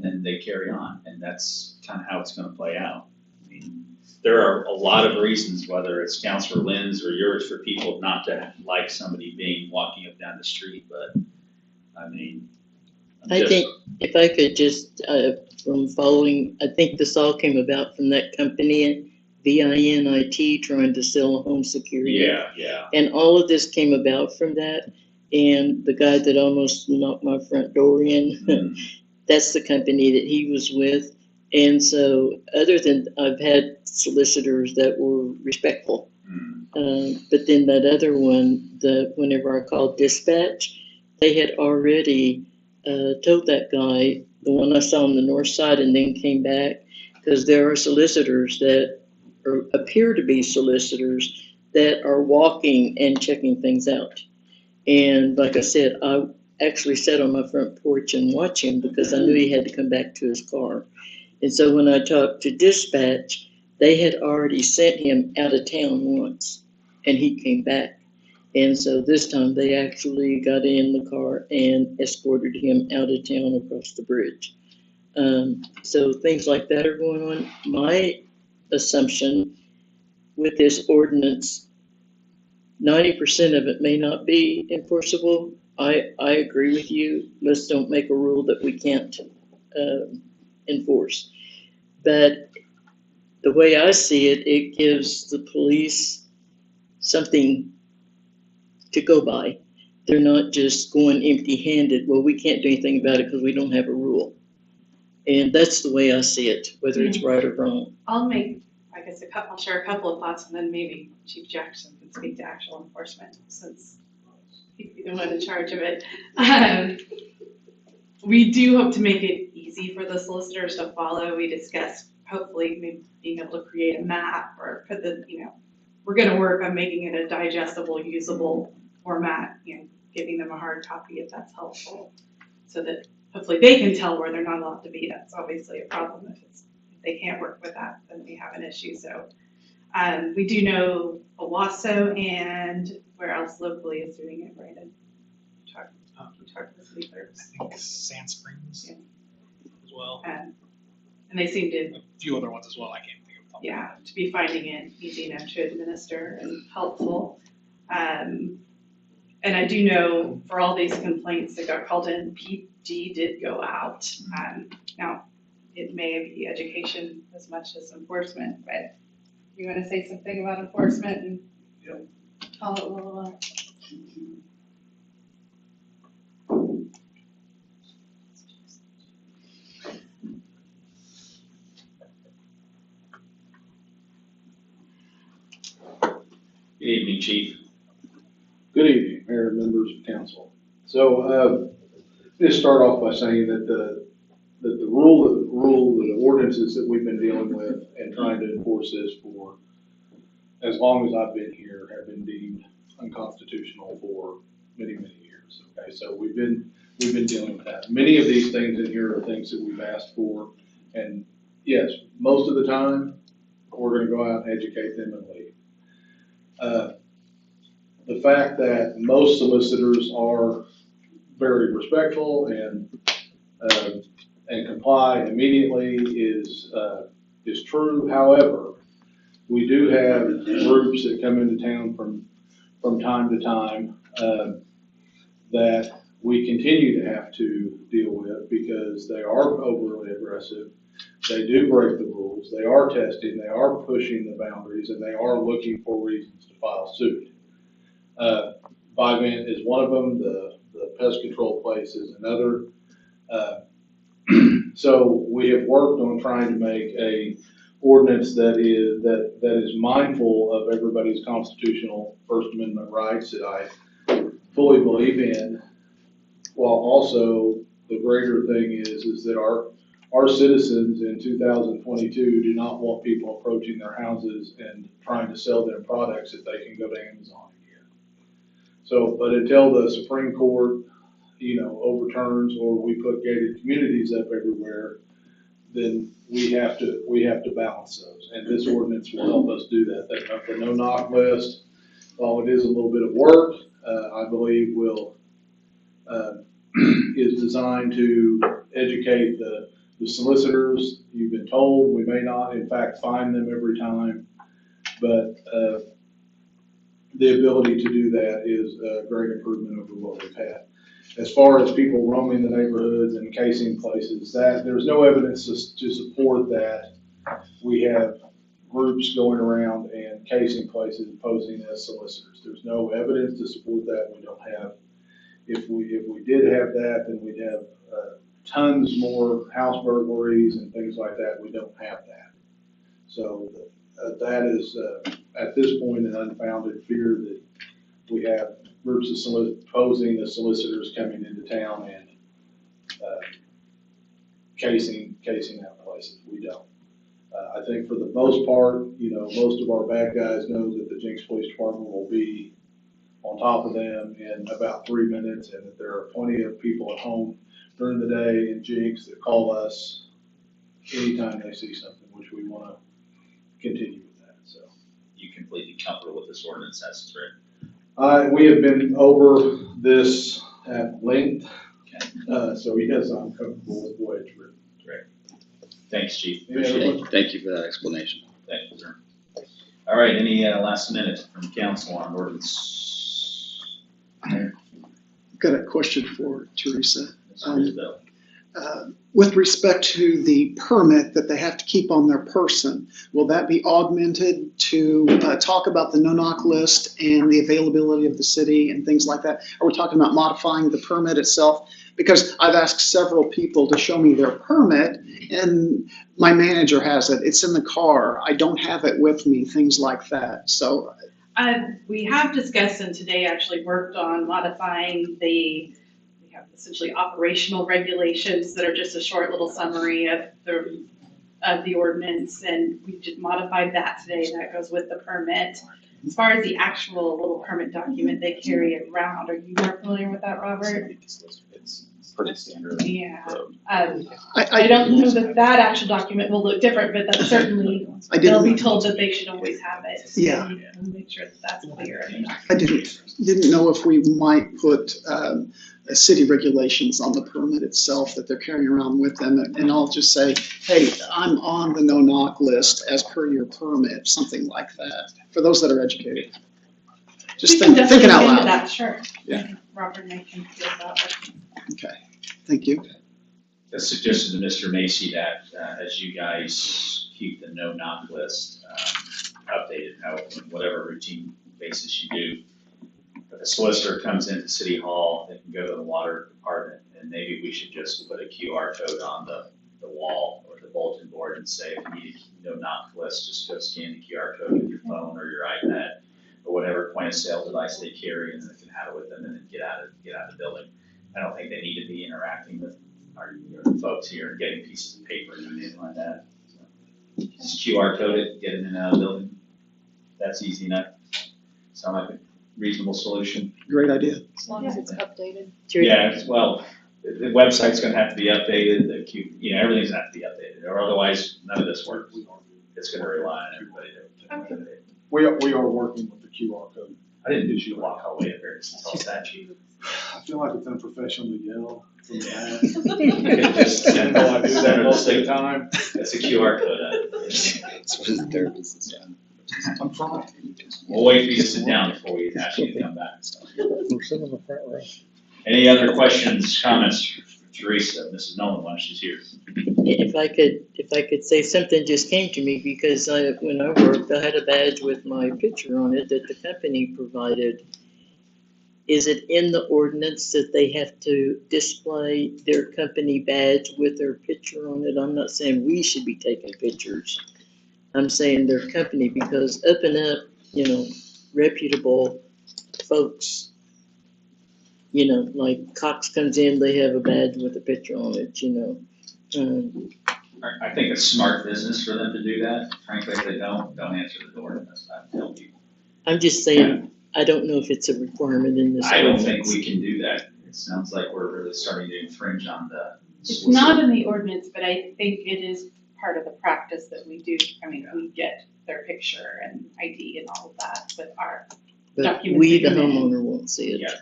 Speaker 1: then they carry on. And that's kind of how it's gonna play out. I mean, there are a lot of reasons, whether it's Counselor Lynn's or yours, for people not to like somebody walking up down the street, but I mean.
Speaker 4: I think if I could just, from following, I think this all came about from that company, VINIT, trying to sell home security.
Speaker 1: Yeah.
Speaker 4: And all of this came about from that. And the guy that almost knocked my front door in, that's the company that he was with. And so other than, I've had solicitors that were respectful. But then that other one, whenever I called dispatch, they had already told that guy, the one I saw on the north side and then came back, because there are solicitors that appear to be solicitors that are walking and checking things out. And like I said, I actually sat on my front porch and watched him because I knew he had to come back to his car. And so when I talked to dispatch, they had already sent him out of town once and he came back. And so this time they actually got in the car and escorted him out of town across the bridge. So things like that are going on. My assumption with this ordinance, 90% of it may not be enforceable. I agree with you. Let's don't make a rule that we can't enforce. But the way I see it, it gives the police something to go by. They're not just going empty-handed. Well, we can't do anything about it because we don't have a rule. And that's the way I see it, whether it's right or wrong.
Speaker 10: I'll make, I guess, I'll share a couple of thoughts, and then maybe Chief Jackson can speak to actual enforcement, since he'd be the one in charge of it. We do hope to make it easy for the solicitors to follow. We discussed hopefully maybe being able to create a map or put the, we're gonna work on making it a digestible, usable format, giving them a hard copy if that's helpful, so that hopefully they can tell where they're not allowed to be. That's obviously a problem. If they can't work with that, then we have an issue. So we do know Owasso, and where else locally is doing it, Brandon? Talk to the city clerks.
Speaker 12: I think Sand Springs as well.
Speaker 10: And they seem to,
Speaker 12: A few other ones as well. I can't think of them.
Speaker 10: yeah, to be finding it easy enough to administer and helpful. And I do know for all these complaints that got called in, PD did go out. Now, it may be education as much as enforcement, but you want to say something about enforcement and call it little.
Speaker 1: Good evening, Chief.
Speaker 13: Good evening, Mayor and members of council. So, just start off by saying that the ordinances that we've been dealing with and trying to enforce this for as long as I've been here have been deemed unconstitutional for many, many years. Okay, so we've been dealing with that. Many of these things in here are things that we've asked for, and yes, most of the time we're going to go out and educate them and leave. The fact that most solicitors are very respectful and comply immediately is true. However, we do have groups that come into town from time to time that we continue to have to deal with because they are overly aggressive. They do break the rules. They are testing. They are pushing the boundaries, and they are looking for reasons to file suit. Bivent is one of them. The pest control place is another. So we have worked on trying to make a ordinance that is mindful of everybody's constitutional First Amendment rights that I fully believe in, while also the greater thing is that our citizens in 2022 do not want people approaching their houses and trying to sell them products that they can go to Amazon and get. So, but until the Supreme Court, overturns or we put gated communities up everywhere, then we have to balance those. And this ordinance will help us do that. The no-knock list, while it is a little bit of work, I believe is designed to educate the solicitors. You've been told we may not, in fact, find them every time, but the ability to do that is a great improvement over what we've had. As far as people roaming the neighborhoods and casing places, that there's no evidence to support that. We have groups going around and casing places posing as solicitors. There's no evidence to support that. We don't have. If we did have that, then we'd have tons more house burglaries and things like that. We don't have that. So that is at this point an unfounded fear that we have groups of posing as solicitors coming into town and casing out places. We don't. I think for the most part, most of our bad guys know that the Jenks Police Department will be on top of them in about 3 minutes, and that there are plenty of people at home during the day in Jenks that call us anytime they see something, which we want to continue with that. So
Speaker 1: You completely comfortable with this ordinance as it's written?
Speaker 13: we have been over this at length, so yes, I'm comfortable with the way it's written.
Speaker 1: Thanks, Chief.
Speaker 13: Any other
Speaker 1: Appreciate it.
Speaker 13: questions?
Speaker 3: Thank you for that explanation.
Speaker 1: Thank you, sir. All right, any last minute from council on ordinance?
Speaker 2: I've got a question for Teresa.
Speaker 1: Mr. Isbell.
Speaker 2: With respect to the permit that they have to keep on their person, will that be augmented to talk about the no-knock list and the availability of the city and things like that? Are we talking about modifying the permit itself? Because I've asked several people to show me their permit, and my manager has it. It's in the car. I don't have it with me, things like that. So
Speaker 10: We have discussed and today actually worked on modifying we have essentially operational regulations that are just a short little summary of the ordinance, and we just modified that today. That goes with the permit. As far as the actual little permit document they carry around, are you more familiar with that, Robert?
Speaker 1: It's pretty standard.
Speaker 10: Yeah.
Speaker 2: I
Speaker 10: I don't know that actual document will look different, but that's certainly, they'll be told that they should always have it.
Speaker 2: Yeah.
Speaker 10: And make sure that that's clear.
Speaker 2: I didn't know if we might put city regulations on the permit itself that they're carrying around with them, and I'll just say, hey, I'm on the no-knock list as per your permit, something like that, for those that are educated. Just
Speaker 10: We can definitely
Speaker 2: thinking out
Speaker 10: look into
Speaker 2: loud.
Speaker 10: that, sure.
Speaker 1: Yeah.
Speaker 10: Robert and I can feel that.
Speaker 2: Okay, thank you.
Speaker 1: I suggested to Mr. Macy that as you guys keep the no-knock list updated, whatever routine basis you do, if a solicitor comes into City Hall, they can go to the water department, and maybe we should just put a QR code on the wall or the bulletin board and say, if you need a no-knock list, just go scan the QR code with your phone or your iPad or whatever point of sale device they carry, and then they can have it with them and then get out of the building. I don't think they need to be interacting with our folks here and getting pieces of paper or anything like that. So, just QR code it, get them in and out of the building. That's easy enough. Sound like a reasonable solution?
Speaker 2: Great idea.
Speaker 11: As long as it's updated.
Speaker 1: Yeah, well, the website's gonna have to be updated, everything's gonna have to be updated, or otherwise none of this works. It's gonna rely on everybody to update.
Speaker 13: We are working with the QR code.
Speaker 1: I didn't do you walk all the way up there to tell that you.
Speaker 13: I feel like it's unprofessional to yell from the back. I know I do that most of the time.
Speaker 1: It's a QR code.
Speaker 3: That's what the therapist is saying.
Speaker 13: I'm trying.
Speaker 1: We'll wait for you to sit down before we ask you to come back.
Speaker 7: We're sitting in the front row.
Speaker 1: Any other questions, comments for Teresa, Mrs. Nolan, while she's here?
Speaker 4: If I could say something just came to me because when I worked, I had a badge with my picture on it that the company provided. Is it in the ordinance that they have to display their company badge with their picture on it? I'm not saying we should be taking pictures. I'm saying their company, because up and up, reputable folks, like Cox comes in, they have a badge with a picture on it,
Speaker 1: I think it's smart business for them to do that. Frankly, if they don't answer the door, and that's what I tell people.
Speaker 4: I'm just saying, I don't know if it's a requirement in this
Speaker 1: I don't
Speaker 4: ordinance.
Speaker 1: think we can do that. It sounds like we're really starting to infringe on the.
Speaker 10: It's not in the ordinance, but I think it is part of the practice that we do. I mean, we get their picture and ID and all of that with our
Speaker 4: But
Speaker 10: documents.
Speaker 4: we, the
Speaker 10: that come in.
Speaker 4: homeowner, won't see it.
Speaker 1: Yeah.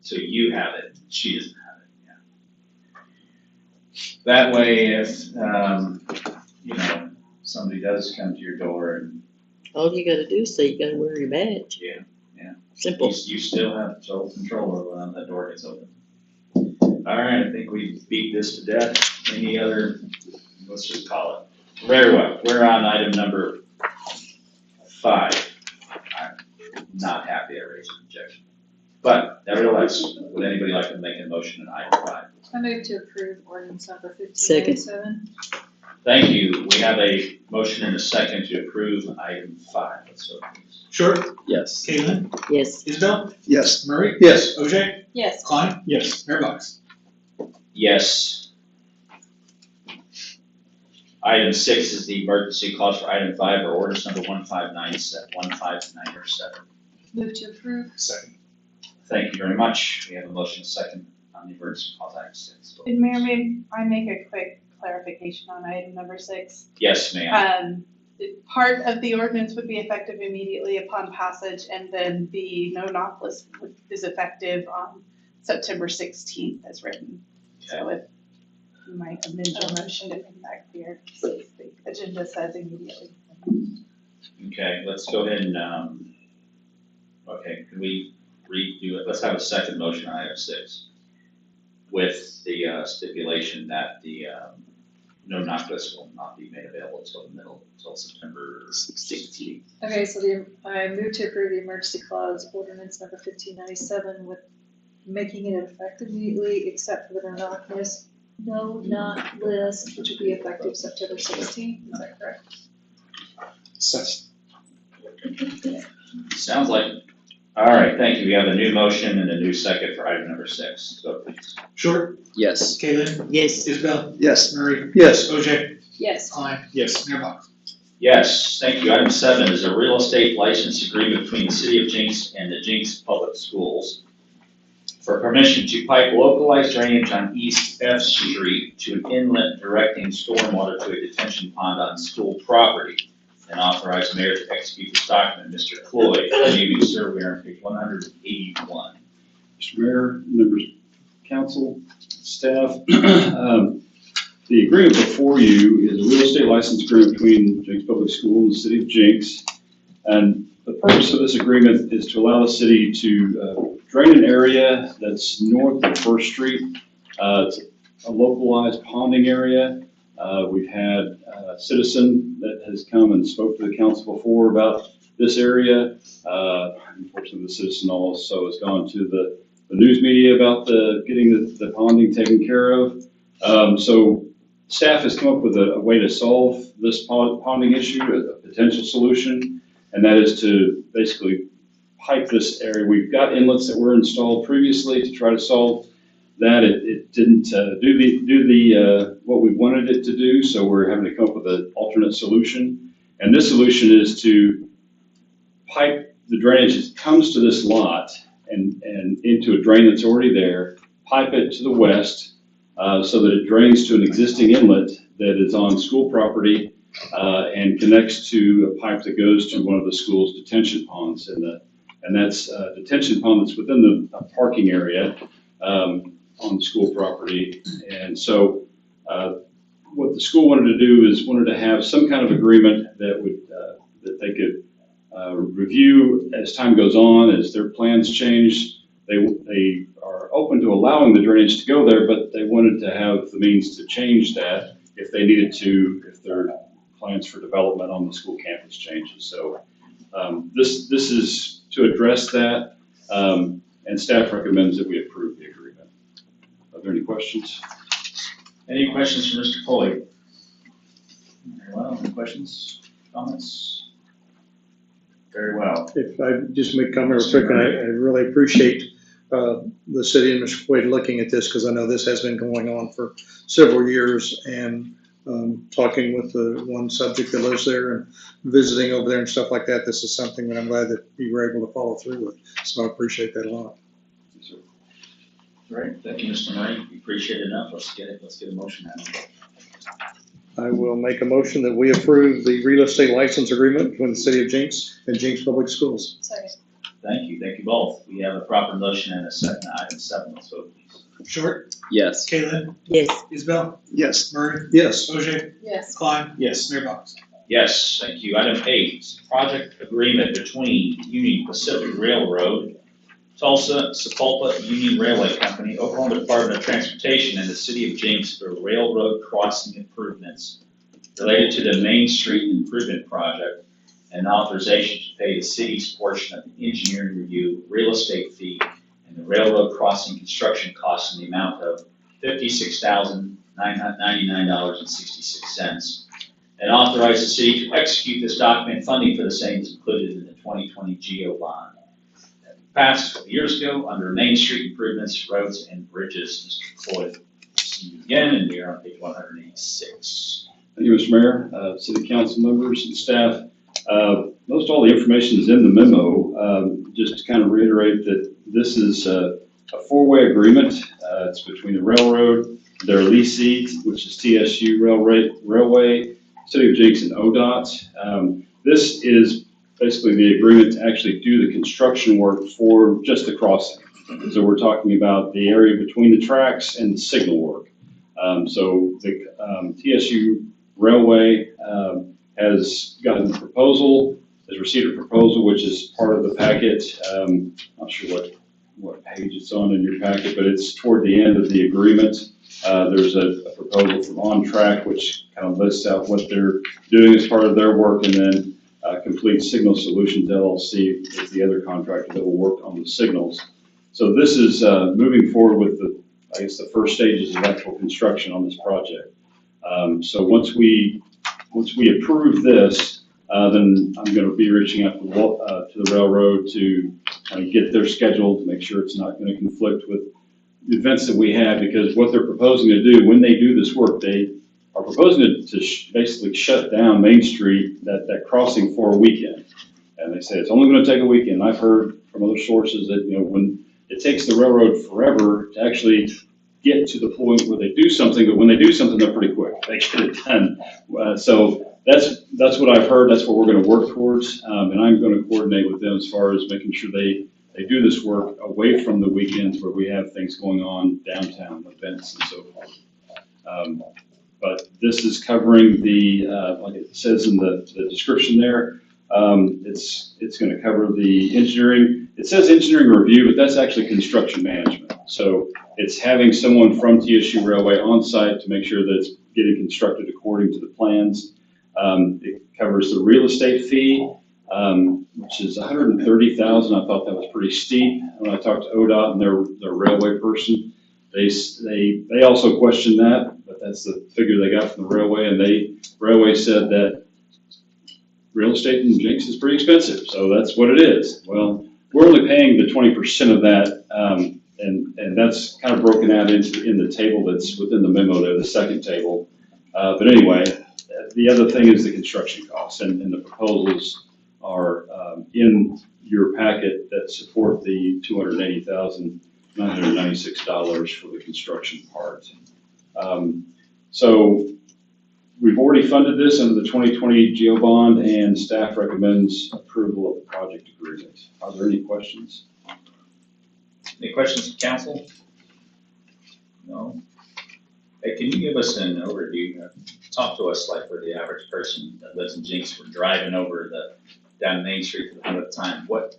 Speaker 1: So you have it, she doesn't have it, yeah. That way, if, somebody does come to your door and
Speaker 4: All you gotta do is say you gotta wear your badge.
Speaker 1: Yeah.
Speaker 4: Simple.
Speaker 1: you still have total control over when that door gets open. All right, I think we beat this to death. Any other, let's just call it. Very well, we're on item number 5. I'm not happy I raised an objection. But nevertheless, would anybody like to make a motion on item 5?
Speaker 11: I move to approve ordinance number
Speaker 4: Second.
Speaker 11: 1597.
Speaker 1: Thank you. We have a motion and a second to approve item 5. Let's vote, please.
Speaker 6: Short,
Speaker 3: Yes.
Speaker 6: Caitlin,
Speaker 4: Yes.
Speaker 6: Isabel,
Speaker 2: Yes.
Speaker 6: Murray,
Speaker 13: Yes.
Speaker 6: OJ,
Speaker 11: Yes.
Speaker 6: Klein,
Speaker 7: Yes.
Speaker 6: Mayor Box.
Speaker 1: Yes. Item 6 is the emergency clause for item 5 or ordinance number 1597.
Speaker 11: Move to approve.
Speaker 6: Second.
Speaker 1: Thank you very much. We have a motion second on the emergency clause item 6.
Speaker 10: And Mayor, may I make a quick clarification on item number 6?
Speaker 1: Yes, ma'am.
Speaker 10: Part of the ordinance would be effective immediately upon passage, and then the no-knock list is effective on September 16th as written. So if you might amend your motion to come back here, since the agenda says immediately.
Speaker 1: Okay, let's go ahead and, okay, can we redo it? Let's have a second motion on item 6 with the stipulation that the no-knock list will not be made available until September 16th.
Speaker 11: Okay, so I move to approve the emergency clause ordinance number 1597 with making it effective immediately except for the no-knock list, which will be effective September 16th. Is that correct?
Speaker 1: Sounds like, all right, thank you. We have a new motion and a new second for item number 6. Vote please.
Speaker 12: Short,
Speaker 3: Yes.
Speaker 12: Kaylin,
Speaker 4: Yes.
Speaker 12: Isabel,
Speaker 2: Yes.
Speaker 12: Murray,
Speaker 7: Yes.
Speaker 12: OJ,
Speaker 11: Yes.
Speaker 12: Klein. Yes. Mayor Box.
Speaker 1: Yes, thank you. Item 7 is a real estate license agreement between the City of Jenks and the Jenks Public Schools for permission to pipe localized drainage on East F Street to an inlet directing stormwater to a detention pond on school property, and authorize the mayor to execute this document. Mr. Cloyd, good evening, sir. We are on page 181.
Speaker 6: Mr. Mayor, members of council, staff, the agreement before you is a real estate license agreement between Jenks Public School and the City of Jenks. And the purpose of this agreement is to allow the city to drain an area that's north of First Street. It's a localized ponding area. We've had a citizen that has come and spoke to the council before about this area. Unfortunately, the citizen also has gone to the news media about getting the ponding taken care of. So staff has come up with a way to solve this ponding issue, a potential solution, and that is to basically pipe this area. We've got inlets that were installed previously to try to solve that. It didn't do the what we wanted it to do, so we're having to come up with an alternate solution. And this solution is to pipe the drainage that comes to this lot and into a drain that's already there, pipe it to the west so that it drains to an existing inlet that is on school property and connects to a pipe that goes to one of the school's detention ponds. And that's a detention pond that's within the parking area on school property. And so what the school wanted to do is wanted to have some kind of agreement that would that they could review as time goes on, as their plans change. They are open to allowing the drainage to go there, but they wanted to have the means to change that if they needed to, if their plans for development on the school campus changes. So this is to address that, and staff recommends that we approve the agreement. Are there any questions?
Speaker 1: Any questions for Mr. Cloyd? Very well. Any questions, comments? Very well.
Speaker 7: If I just make a comment real quick, and I really appreciate the city and Mr. Quaid looking at this, because I know this has been going on for several years, and talking with the one subject that lives there and visiting over there and stuff like that. This is something that I'm glad that you were able to follow through with. So I appreciate that a lot.
Speaker 1: Yes, sir. Great. Thank you, Mr. Murray. We appreciate it enough. Let's get a motion out.
Speaker 7: I will make a motion that we approve the real estate license agreement between the City of Jenks and Jenks Public Schools.
Speaker 11: Second.
Speaker 1: Thank you both. We have a proper motion and a second item 7. Let's vote, please.
Speaker 12: Short,
Speaker 3: Yes.
Speaker 12: Kaylin,
Speaker 4: Yes.
Speaker 12: Isabel,
Speaker 2: Yes.
Speaker 12: Murray,
Speaker 7: Yes.
Speaker 12: OJ,
Speaker 11: Yes.
Speaker 12: Klein.
Speaker 7: Yes.
Speaker 12: Mayor Box.
Speaker 1: Yes, thank you. Item 8, project agreement between Union Pacific Railroad, Tulsa, Sepulpa Union Railway Company, Oklahoma Department of Transportation, and the City of Jenks for railroad crossing improvements related to the Main Street Improvement Project, and authorization to pay the city's portion of the engineering review, real estate fee, and the railroad crossing construction costs in the amount of $56,999.66. And authorize the city to execute this document. Funding for the same is included in the 2020 GO bond. That passed a couple years ago under Main Street Improvements, Roads and Bridges. Mr. Floyd, see you again, and we are on page 186.
Speaker 6: Thank you, Mr. Mayor, city council members and staff. Most all the information is in the memo. Just to kind of reiterate that this is a four-way agreement. It's between the railroad, their leasee, which is TSU Railway, City of Jenks, and ODOT. This is basically the agreement to actually do the construction work for just the crossing. So we're talking about the area between the tracks and the signal work. So the TSU Railway has gotten a proposal, has received a proposal, which is part of the packet. Not sure what page it's on in your packet, but it's toward the end of the agreement. There's a proposal from On Track, which kind of lists out what they're doing as part of their work, and then Complete Signal Solutions LLC is the other contractor that will work on the signals. So this is moving forward with the first stages of actual construction on this project. So once we approve this, then I'm going to be reaching out to the railroad to get their schedule to make sure it's not going to conflict with the events that we have, because what they're proposing to do when they do this work, they are proposing to basically shut down Main Street, that crossing for a weekend. And they say it's only going to take a weekend. I've heard from other sources that, when it takes the railroad forever to actually get to the point where they do something, but when they do something, they're pretty quick. They get it done. So that's what I've heard. That's what we're going to work towards. And I'm going to coordinate with them as far as making sure they do this work away from the weekends where we have things going on downtown, events and so forth. But this is covering like it says in the description there, it's going to cover the engineering. It says engineering review, but that's actually construction management. So it's having someone from TSU Railway on site to make sure that it's getting constructed according to the plans. It covers the real estate fee, which is $130,000. I thought that was pretty steep. When I talked to ODOT and their railway person, they also questioned that, but that's the figure they got from the railway, and railway said that real estate in Jenks is pretty expensive, so that's what it is. Well, we're only paying the 20% of that, and that's kind of broken out in the table that's within the memo there, the second table. But anyway, the other thing is the construction costs, and the proposals are in your packet that support the $280,996 for the construction part. So we've already funded this under the 2020 GEO bond, and staff recommends approval of the project agreement. Are there any questions?
Speaker 1: Any questions from council? No? Hey, can you give us an overview? Talk to us like we're the average person that lives in Jenks. We're driving over down Main Street for the 100th time. What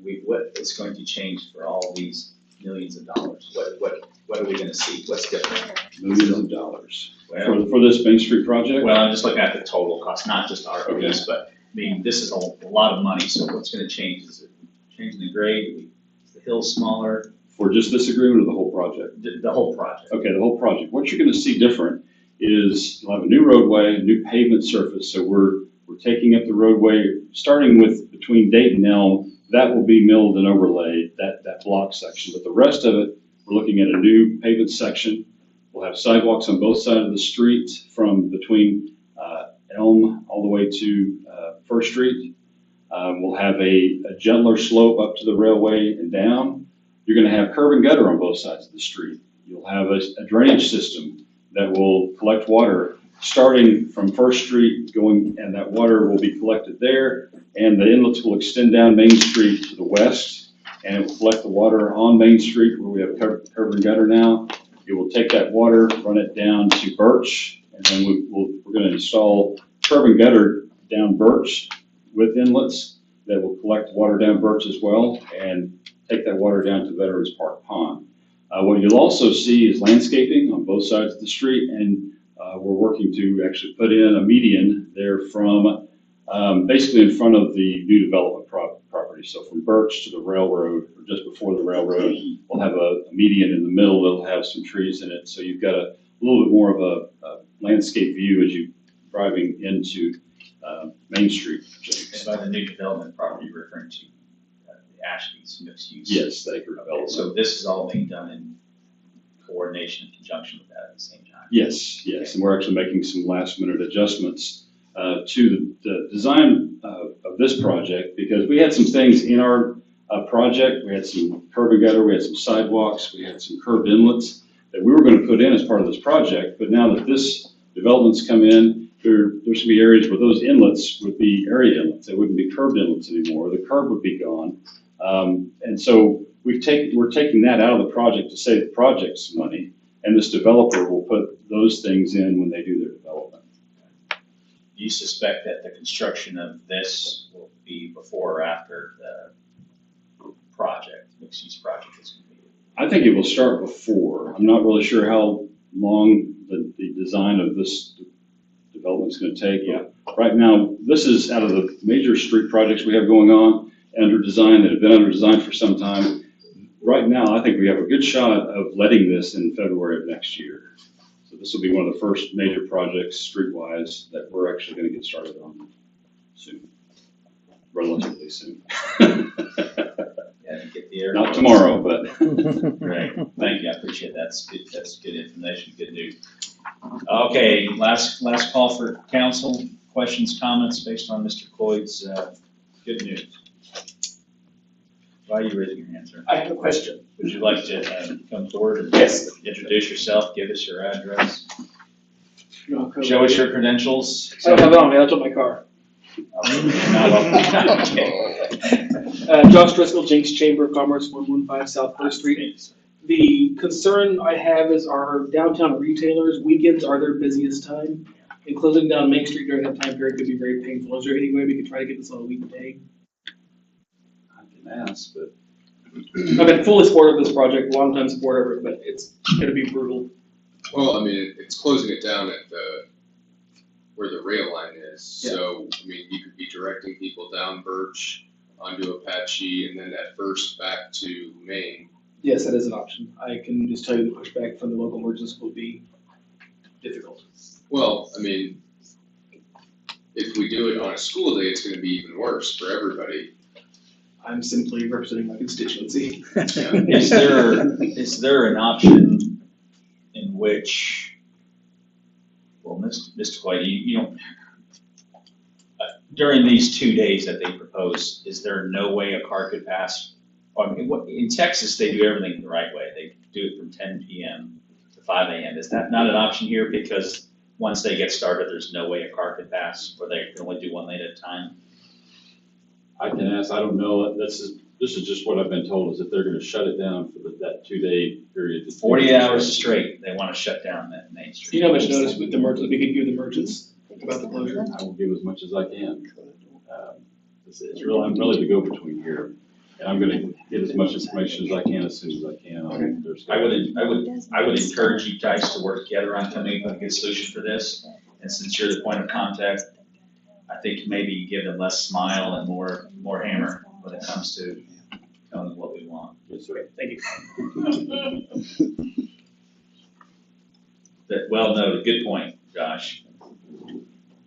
Speaker 1: is going to change for all these millions of dollars? What are we going to see? What's different?
Speaker 6: Millions of dollars.
Speaker 1: Well,
Speaker 6: For this Main Street project?
Speaker 1: Well, I'm just looking at the total cost, not just our piece, but I mean, this is a lot of money. So what's going to change? Is it changing the grade? Is the hill smaller?
Speaker 6: For just this agreement or the whole project?
Speaker 1: The whole project.
Speaker 6: Okay, the whole project. What you're going to see different is you'll have a new roadway, a new pavement surface. So we're taking up the roadway, starting with between Dayton and Elm. That will be milled and overlaid, that block section. But the rest of it, we're looking at a new pavement section. We'll have sidewalks on both sides of the street from between Elm all the way to First Street. We'll have a gentler slope up to the railway and down. You're going to have curb and gutter on both sides of the street. You'll have a drainage system that will collect water starting from First Street and that water will be collected there, and the inlets will extend down Main Street to the west, and it will collect the water on Main Street where we have curb and gutter now. It will take that water, run it down to Birch, and then we're going to install curb and gutter down Birch with inlets that will collect water down Birch as well, and take that water down to Veterans Park Pond. What you'll also see is landscaping on both sides of the street, and we're working to actually put in a median there from basically in front of the new development property. So from Birch to the railroad, or just before the railroad, we'll have a median in the middle that'll have some trees in it. So you've got a little bit more of a landscape view as you're driving into Main Street.
Speaker 1: And by the new development property, you're referring to the Ashby's mixed use?
Speaker 6: Yes, the acre development.
Speaker 1: So this is all being done in coordination and conjunction with that at the same time?
Speaker 6: Yes, and we're actually making some last minute adjustments to the design of this project, because we had some things in our project. We had some curb and gutter, we had some sidewalks, we had some curb inlets that we were going to put in as part of this project. But now that this development's come in, there's going to be areas where those inlets would be area inlets. They wouldn't be curb inlets anymore. The curb would be gone. And so we're taking that out of the project to save the project some money. And this developer will put those things in when they do their development.
Speaker 1: Do you suspect that the construction of this will be before or after the project, mixed-use project is completed?
Speaker 6: I think it will start before. I'm not really sure how long the design of this development is going to take.
Speaker 1: Yeah.
Speaker 6: Right now, this is out of the major street projects we have going on under design that have been under design for some time. Right now, I think we have a good shot of letting this in February of next year. So this will be one of the first major projects streetwise that we're actually going to get started on soon, relatively soon.
Speaker 1: Yeah, to get the air.
Speaker 6: Not tomorrow, but.
Speaker 1: Great, thank you, I appreciate that, that's good information, good news. Okay, last call for council, questions, comments based on Mr. Coy's, good news. Why are you raising your hand, sir?
Speaker 14: I have a question.
Speaker 1: Would you like to come forward and
Speaker 14: Yes.
Speaker 1: introduce yourself, give us your address,
Speaker 14: No, cool.
Speaker 1: show us your credentials?
Speaker 14: I don't have it on me, I took my car. Josh Driscoll, Jenks Chamber of Commerce, 115 South First Street. The concern I have is our downtown retailers, weekends are their busiest time. And closing down Main Street during that time period could be very painful. Is there any way we could try to get this on a weekday?
Speaker 6: I can ask, but.
Speaker 14: I've been fully supportive of this project, long-time supporter of it, but it's gonna be brutal.
Speaker 8: Well, I mean, it's closing it down at where the rail line is. So, I mean, you could be directing people down Birch onto Apache and then at first back to Main.
Speaker 14: Yes, that is an option. I can just tell you the pushback from the local merchants will be difficult.
Speaker 8: Well, I mean, if we do it on a school day, it's gonna be even worse for everybody.
Speaker 14: I'm simply representing my constituency.
Speaker 1: Is there an option in which, well, Mr. Coy, you don't, during these 2 days that they propose, is there no way a car could pass? I mean, in Texas, they do everything the right way. They do it from 10 p.m. to 5 a.m. Is that not an option here? Because once they get started, there's no way a car could pass, or they can only do one lane at a time?
Speaker 6: I can ask, I don't know, this is just what I've been told, is that they're gonna shut it down for that 2-day period.
Speaker 1: 48 hours straight, they want to shut down that Main
Speaker 14: Do
Speaker 1: Street.
Speaker 14: you know how much notice with the merchants, we could give the merchants about the closure?
Speaker 6: I will give as much as I can. I'm really the go-between here, and I'm gonna get as much information as I can as soon as I can on their schedule.
Speaker 1: I would encourage you guys to work together on coming up with a good solution for this. And since you're the point of contact, I think maybe you give them less smile and more hammer when it comes to telling them what we want.
Speaker 6: Yes, sir.
Speaker 14: Thank you.
Speaker 1: That, well noted, good point, Josh.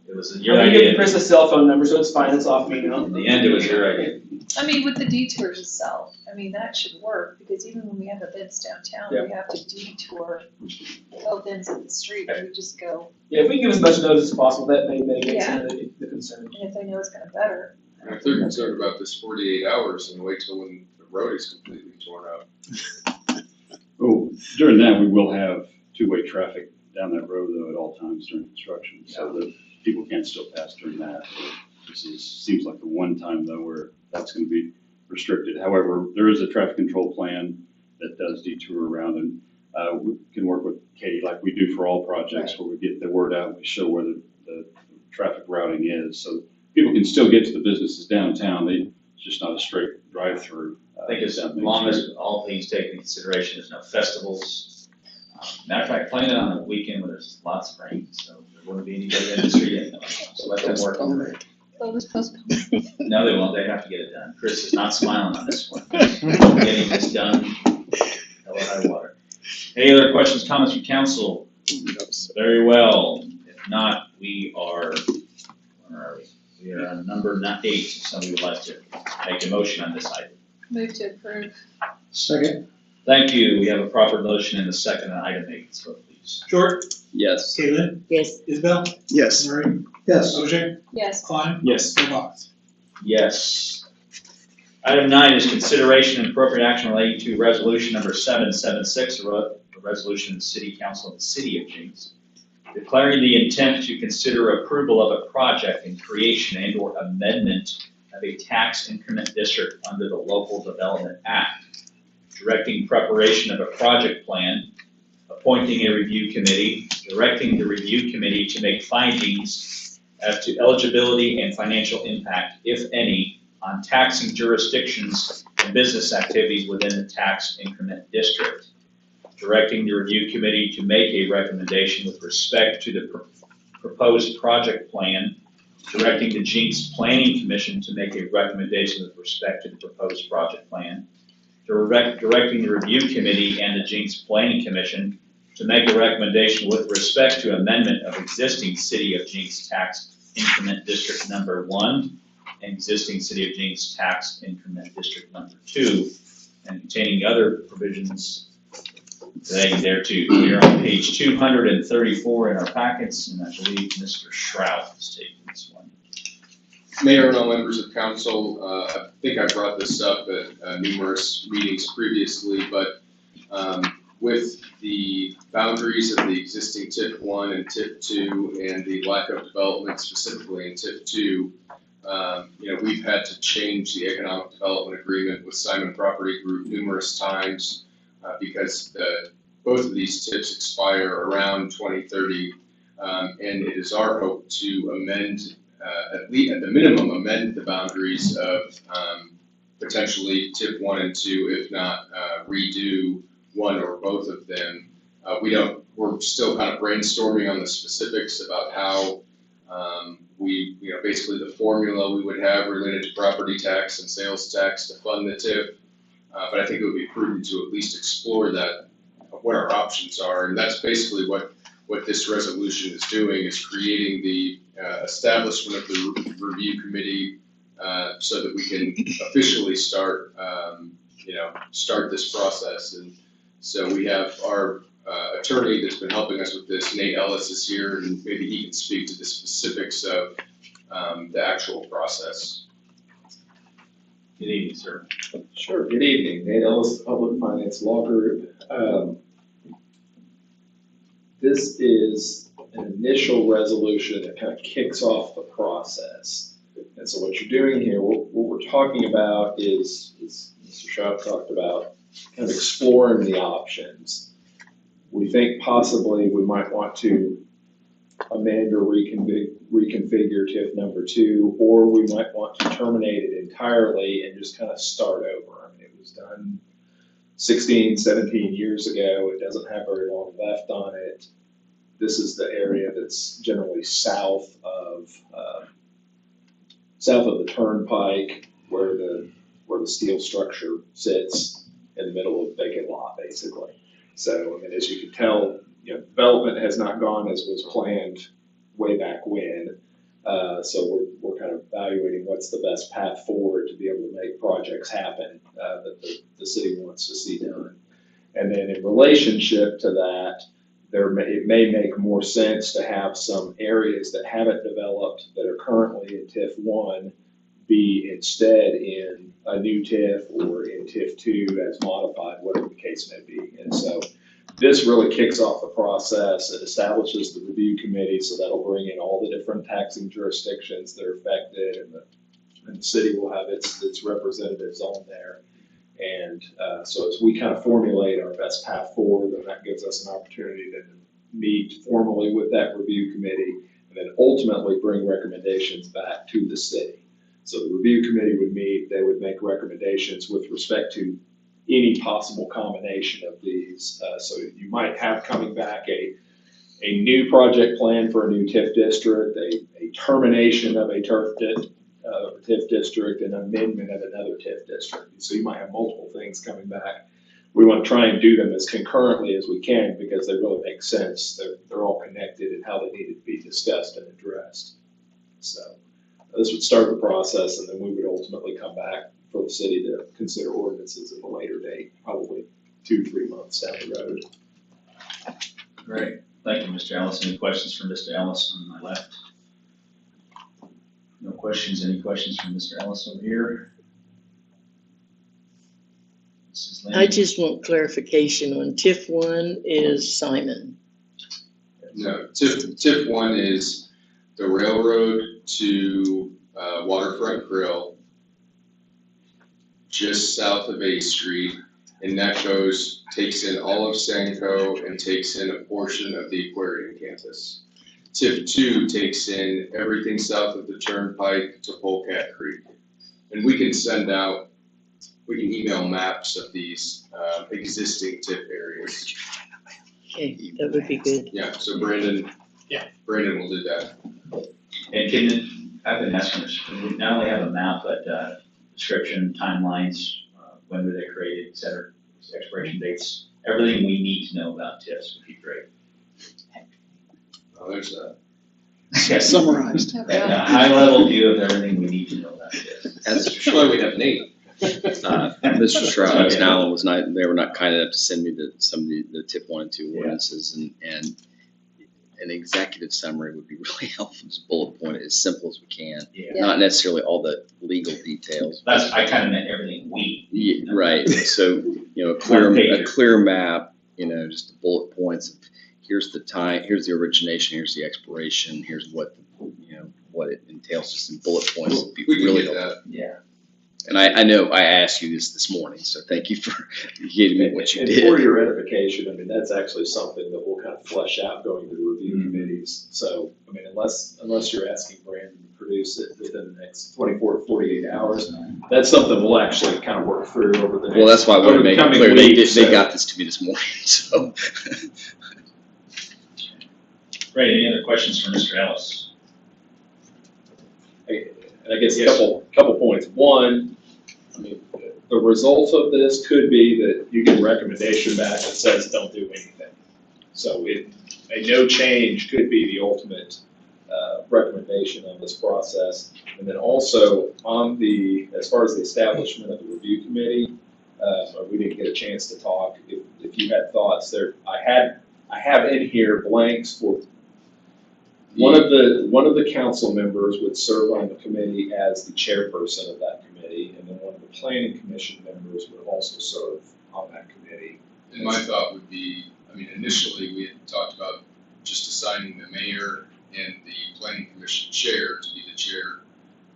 Speaker 1: It was
Speaker 14: I'm
Speaker 1: your
Speaker 14: gonna give
Speaker 1: idea.
Speaker 14: Chris a cell phone number, so it's fine, it's off me now.
Speaker 1: In the end, it was your idea.
Speaker 11: I mean, with the detours itself, I mean, that should work, because even when we have events downtown, we have to detour both ends of the street, and we just go,
Speaker 14: Yeah, if we can give as much notice as possible, that may mitigate
Speaker 11: Yeah.
Speaker 14: some of the concern.
Speaker 11: and if they know it's gonna better.
Speaker 8: And if they're concerned about this 48 hours and wait till when the road is completely torn up.
Speaker 6: Oh, during that, we will have two-way traffic down that road though at all times during construction, so that people can't still pass during that. Seems like the one time though where that's gonna be restricted. However, there is a traffic control plan that does detour around, and we can work with Katie like we do for all projects, where we get the word out and we show where the traffic routing is, so people can still get to the businesses downtown. It's just not a straight drive-through.
Speaker 1: I think as long as all things taken into consideration, there's no festivals. Matter of fact, playing it on a weekend where there's lots of rain, so there wouldn't be anybody in the street anymore. So let them work on it.
Speaker 11: So this postponed.
Speaker 1: No, they won't. They have to get it done. Chris is not smiling on this one. Getting this done, hell or high water. Any other questions, comments from council? Very well. If not, we are, where are we? We are on number 8. If somebody would like to make a motion on this item.
Speaker 11: Move to approve.
Speaker 2: Second.
Speaker 1: Thank you. We have a proper motion and a second on item 8. So please.
Speaker 12: Short,
Speaker 3: Yes.
Speaker 12: Kaylin,
Speaker 4: Yes.
Speaker 12: Isabel,
Speaker 2: Yes.
Speaker 12: Murray,
Speaker 2: Yes.
Speaker 12: OJ,
Speaker 11: Yes.
Speaker 12: Klein,
Speaker 6: Yes.
Speaker 12: Mailbox.
Speaker 1: Yes. Item 9 is consideration and appropriate action relating to resolution number 776, a resolution of the City Council of the City of Jenks, declaring the intent to consider approval of a project in creation and or amendment of a tax increment district under the Local Development Act, directing preparation of a project plan, a appointing a review committee, directing the review committee to make findings as to eligibility and financial impact, if any, on taxing jurisdictions and business activities within the tax increment district. Directing the review committee to make a recommendation with respect to the proposed project plan. Directing the Jenks Planning Commission to make a recommendation with respect to the proposed project plan. Directing the review committee and the Jenks Planning Commission to make a recommendation with respect to amendment of existing City of Jenks Tax Increment District Number 1 and existing City of Jenks Tax Increment District Number 2, and containing other provisions relating thereto. We are on page 234 in our packets, and I believe Mr. Shrout is taking this one.
Speaker 8: Mayor and all members of council, I think I brought this up at numerous meetings previously, but with the boundaries of the existing TIF 1 and TIF 2 and the lack of development specifically in TIF 2, we've had to change the economic development agreement with Simon Property Group numerous times because both of these TIFs expire around 2030, and it is our hope to amend at the minimum, amend the boundaries of potentially TIF 1 and 2, if not redo one or both of them. We're still kind of brainstorming on the specifics about how basically the formula we would have related to property tax and sales tax to fund the TIF. But I think it would be prudent to at least explore that, what our options are. And that's basically what this resolution is doing, is creating the establishment of the review committee so that we can officially start this process. And so we have our attorney that's been helping us with this, Nate Ellis, is here, and maybe he can speak to the specifics of the actual process.
Speaker 1: Good evening, sir.
Speaker 15: Sure, good evening. Nate Ellis, Public Finance Law Group. This is an initial resolution that kind of kicks off the process. And so what you're doing here, what we're talking about is Mr. Schaub talked about, kind of exploring the options. We think possibly we might want to amend or reconfigure TIF number 2, or we might want to terminate it entirely and just kind of start over. I mean, it was done 16, 17 years ago. It doesn't have very long left on it. This is the area that's generally south of the turnpike, where the steel structure sits in the middle of the vacant lot, basically. So, I mean, as you can tell, development has not gone as was planned way back when. So we're kind of evaluating what's the best path forward to be able to make projects happen that the city wants to see done. And then in relationship to that, it may make more sense to have some areas that haven't developed that are currently in TIF 1 be instead in a new TIF or in TIF 2 as modified, whatever the case may be. And so this really kicks off the process. It establishes the review committee, so that'll bring in all the different taxing jurisdictions that are affected, and the city will have its representatives on there. And so as we kind of formulate our best path forward, then that gives us an opportunity to meet formally with that review committee and then ultimately bring recommendations back to the city. So the review committee would meet, they would make recommendations with respect to any possible combination of these. So you might have coming back a new project plan for a new TIF district, a termination of a TIF district, and amendment of another TIF district. So you might have multiple things coming back. We want to try and do them as concurrently as we can because they really make sense. They're all connected in how they need to be discussed and addressed. So this would start the process, and then we would ultimately come back for the city to consider ordinances at a later date, probably 2-3 months down the road.
Speaker 1: Great. Thank you, Mr. Ellis. Any questions from Mr. Ellis on my left? No questions. Any questions from Mr. Ellis over here? Mrs. Lynn?
Speaker 4: I just want clarification on TIF 1 is Simon.
Speaker 8: No, TIF 1 is the railroad to Waterfront Grill, just south of 8th Street, And that takes in all of Sanco and takes in a portion of the aquarium campus. TIF 2 takes in everything south of the turnpike to Polecat Creek. And we can email maps of these existing TIF areas.
Speaker 4: Okay, that would be good.
Speaker 8: Yeah, so Brandon will do that.
Speaker 1: And I've been asking this, can we not only have a map, but description, timelines, when were they created, et cetera, expiration dates, everything we need to know about TIFs would be great.
Speaker 8: Oh, there's that.
Speaker 2: Summarized.
Speaker 1: A high-level view of everything we need to know about TIFs.
Speaker 8: That's why we have Nate.
Speaker 3: Mr. Strauss and Alan they were not kind enough to send me some of the TIP 1 and 2 ordinances, and an executive summary would be really helpful, just bullet point it as simple as we can.
Speaker 1: Yeah.
Speaker 3: Not necessarily all the legal details.
Speaker 1: I kind of meant everything we.
Speaker 3: Right, so, a clear map, just the bullet points of, here's the time, here's the origination, here's the expiration, here's what, what it entails, just in bullet points. Would be
Speaker 8: We can
Speaker 3: really
Speaker 8: get
Speaker 3: helpful.
Speaker 8: that.
Speaker 1: Yeah.
Speaker 3: And I know I asked you this morning, so thank you for getting me what you did.
Speaker 15: And for your edification, that's actually something that we'll kind of flesh out going to the review committees. So, unless you're asking Brandon to produce it within the next 24 to 48 hours, that's something we'll actually kind of work through over the next.
Speaker 3: Well, that's why I want to make it clear, they got this to me this morning, so.
Speaker 1: Right, any other questions for Mr. Ellis?
Speaker 15: And I guess a couple points. One, the result of this could be that you get a recommendation back that says don't do anything. So a no change could be the ultimate recommendation on this process. And then also as far as the establishment of the review committee, we didn't get a chance to talk. If you had thoughts there, I have in here blanks for one of the council members would serve on the committee as the chairperson of that committee, and then one of the planning commission members would also serve on that committee.
Speaker 8: And my thought would be, initially we had talked about just assigning the mayor and the planning commission chair to be the chair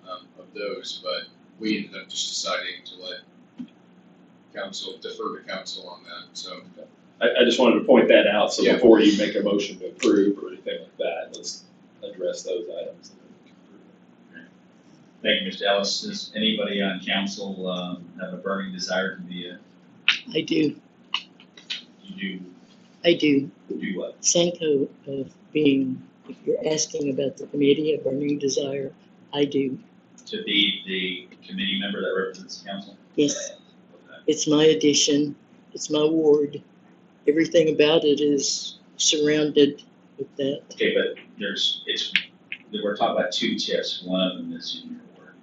Speaker 8: of those, but we ended up just deciding to let defer to council on that, so.
Speaker 15: I just wanted to point that out, so
Speaker 8: Yeah.
Speaker 15: before you make a motion to approve or anything like that, let's address those items.
Speaker 1: Thank you, Mr. Ellis. Does anybody on council have a burning desire to be
Speaker 4: I do.
Speaker 1: you
Speaker 4: Do
Speaker 1: what?
Speaker 4: Sanko being, if you're asking about the committee, a burning desire, I do.
Speaker 1: To be the committee member that represents the council?
Speaker 4: Yes,
Speaker 1: Okay.
Speaker 4: it's my addition, it's my ward. Everything about it is surrounded with that.
Speaker 1: Okay, but we're talking about two TIFs, one of them is in your ward.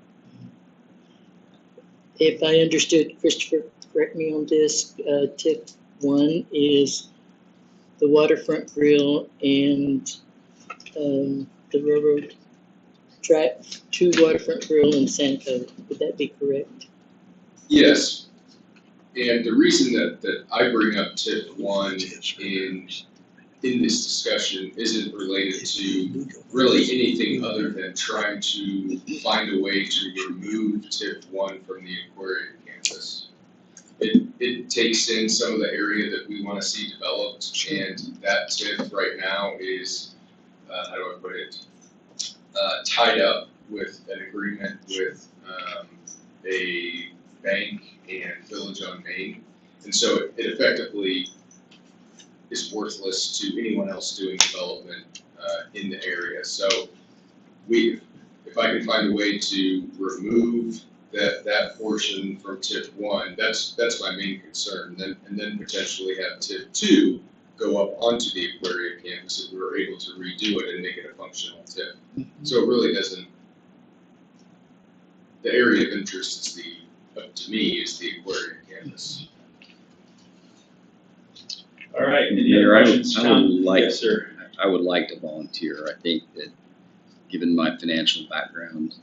Speaker 4: If I understood, Christopher, correct me on this, tip 1 is the waterfront grill and the railroad track, 2 waterfront grill and Sanko. Would that be correct?
Speaker 8: Yes, and the reason that I bring up TIF 1 in this discussion isn't related to really anything other than trying to find a way to remove TIF 1 from the aquarium campus. It takes in some of the area that we want to see developed, and that TIF right now is, how do I put it, tied up with an agreement with a bank and Village on Main. And so it effectively is worthless to anyone else doing development in the area. So if I can find a way to remove that portion from TIF 1, that's my main concern. And then potentially have TIF 2 go up onto the aquarium campus if we were able to redo it and make it a functional TIF. So it really doesn't, the area of interest is to me, is the aquarium campus.
Speaker 1: All right, any
Speaker 3: Mayor,
Speaker 1: other questions, Tom?
Speaker 3: yes, sir. I would like to volunteer. I think that given my financial background,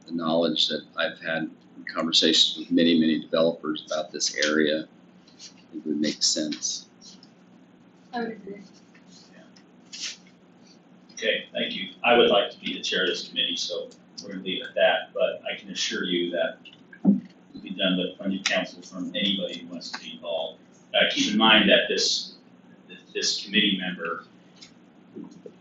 Speaker 3: the knowledge that I've had conversations with many, many developers about this area, it would make sense.
Speaker 11: I would agree.
Speaker 1: Okay, thank you. I would like to be the chair of this committee, so we're gonna leave it at that, but I can assure you that we can done with plenty of counsel from anybody who wants to be involved. Keep in mind that this committee member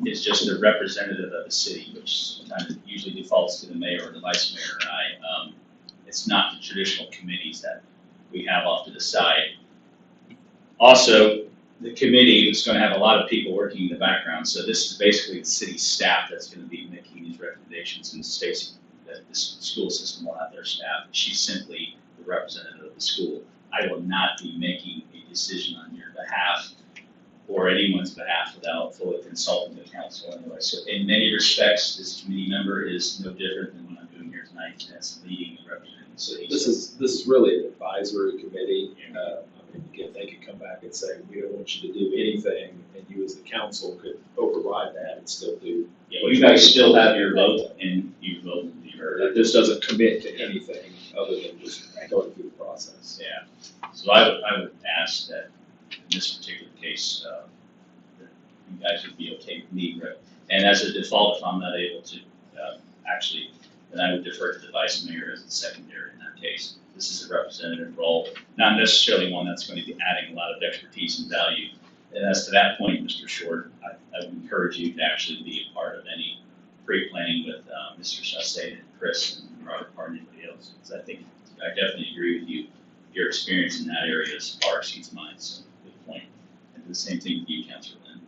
Speaker 1: is just a representative of the city, which sometimes usually defaults to the mayor or the vice mayor and I. It's not the traditional committees that we have off to the side. Also, the committee is going to have a lot of people working in the background, so this is basically the city staff that's going to be making these recommendations, and Stacy, the school system will have their staff. She's simply the representative of the school. I will not be making a decision on your behalf or anyone's behalf without fully consulting the council anyway. So in many respects, this committee member is no different than what I'm doing here tonight, and that's leading and representing the city.
Speaker 15: This is really an advisory committee. I mean, again, they could come back and say, we don't want you to do anything, and you as the council could override that and still do.
Speaker 1: Yeah, you guys still have your vote, and your vote will be heard.
Speaker 15: This doesn't commit to anything other than just going through the process.
Speaker 1: Yeah, so I would ask that in this particular case, that you guys would be okay with me, and as a default, if I'm not able to, actually, then I would defer to the vice mayor as the secondary in that case. This is a representative role, not necessarily one that's going to be adding a lot of expertise and value. And as to that point, Mr. Short, I would encourage you to actually be a part of any pre-planning with Mr. Chastain and Chris and Robert Parr and anybody else. Because I think I definitely agree with you. Your experience in that area is far exceeds mine, so good point. And the same thing with you, Councilor Lynn.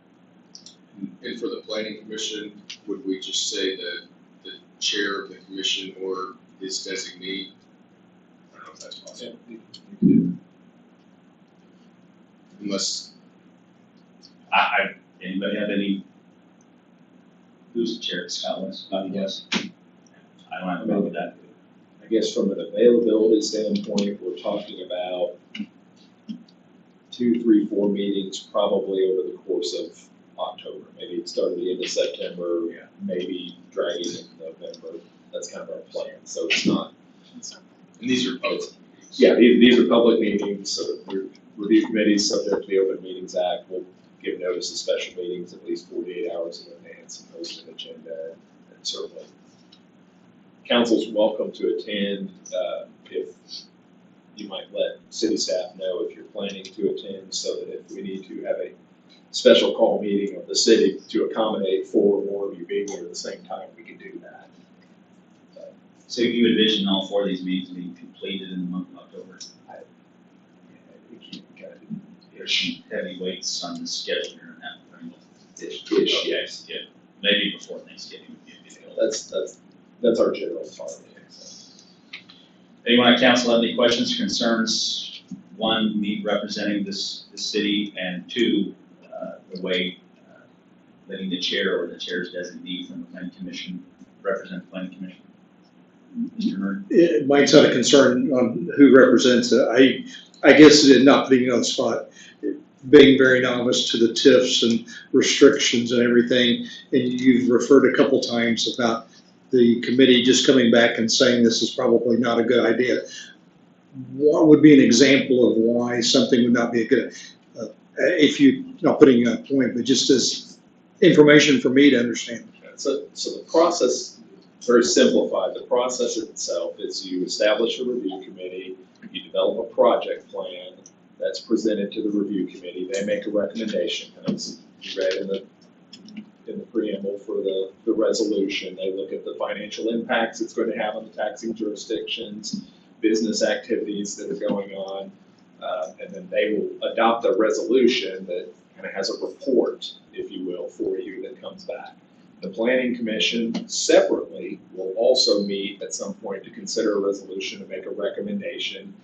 Speaker 8: And for the planning commission, would we just say that the chair of the commission or his designee? I don't know if that's possible. Unless,
Speaker 1: Anybody have any? Who's the chair? Scott West? Yes. I don't have a problem with that.
Speaker 15: I guess from an availability standpoint, we're talking about 2, 3, 4 meetings probably over the course of October. Maybe it started at the end of September, maybe dragging into November. That's kind of our plan. So it's not.
Speaker 8: and these are public meetings.
Speaker 15: Yeah, these are public meetings, so the review committees, subject to the Open Meetings Act, will give notice of special meetings at least 48 hours in advance and post an agenda, and certainly council's welcome to attend. If you might let city staff know if you're planning to attend, so that if we need to have a special call meeting of the city to accommodate 4 or more of you being there at the same time, we can do that.
Speaker 1: So you envision all 4 of these meetings being completed in the month of October? There's some heavy weights on the schedule here and that.
Speaker 15: Yes.
Speaker 1: Yeah, maybe before Thanksgiving would be a good deal.
Speaker 15: That's our general target.
Speaker 1: Anyone on council have any questions, concerns? 1, me representing the city, and 2, the way letting the chair or the chair's designee from the planning commission represent the planning commission. Mr. Murray?
Speaker 7: It might not a concern on who represents it. I guess not putting you on the spot, being very novice to the TIFs and restrictions and everything, and you've referred a couple times about the committee just coming back and saying this is probably not a good idea. What would be an example of why something would not be a good, if you're not putting you on point, but just as information for me to understand?
Speaker 15: So the process, very simplified, the process itself is you establish a review committee, you develop a project plan that's presented to the review committee. They make a recommendation, and it's read in the preamble for the resolution. They look at the financial impacts it's going to have on the taxing jurisdictions, business activities that are going on, and then they will adopt a resolution that kind of has a report, if you will, for you that comes back. The Planning Commission separately will also meet at some point to consider a resolution to make a recommendation.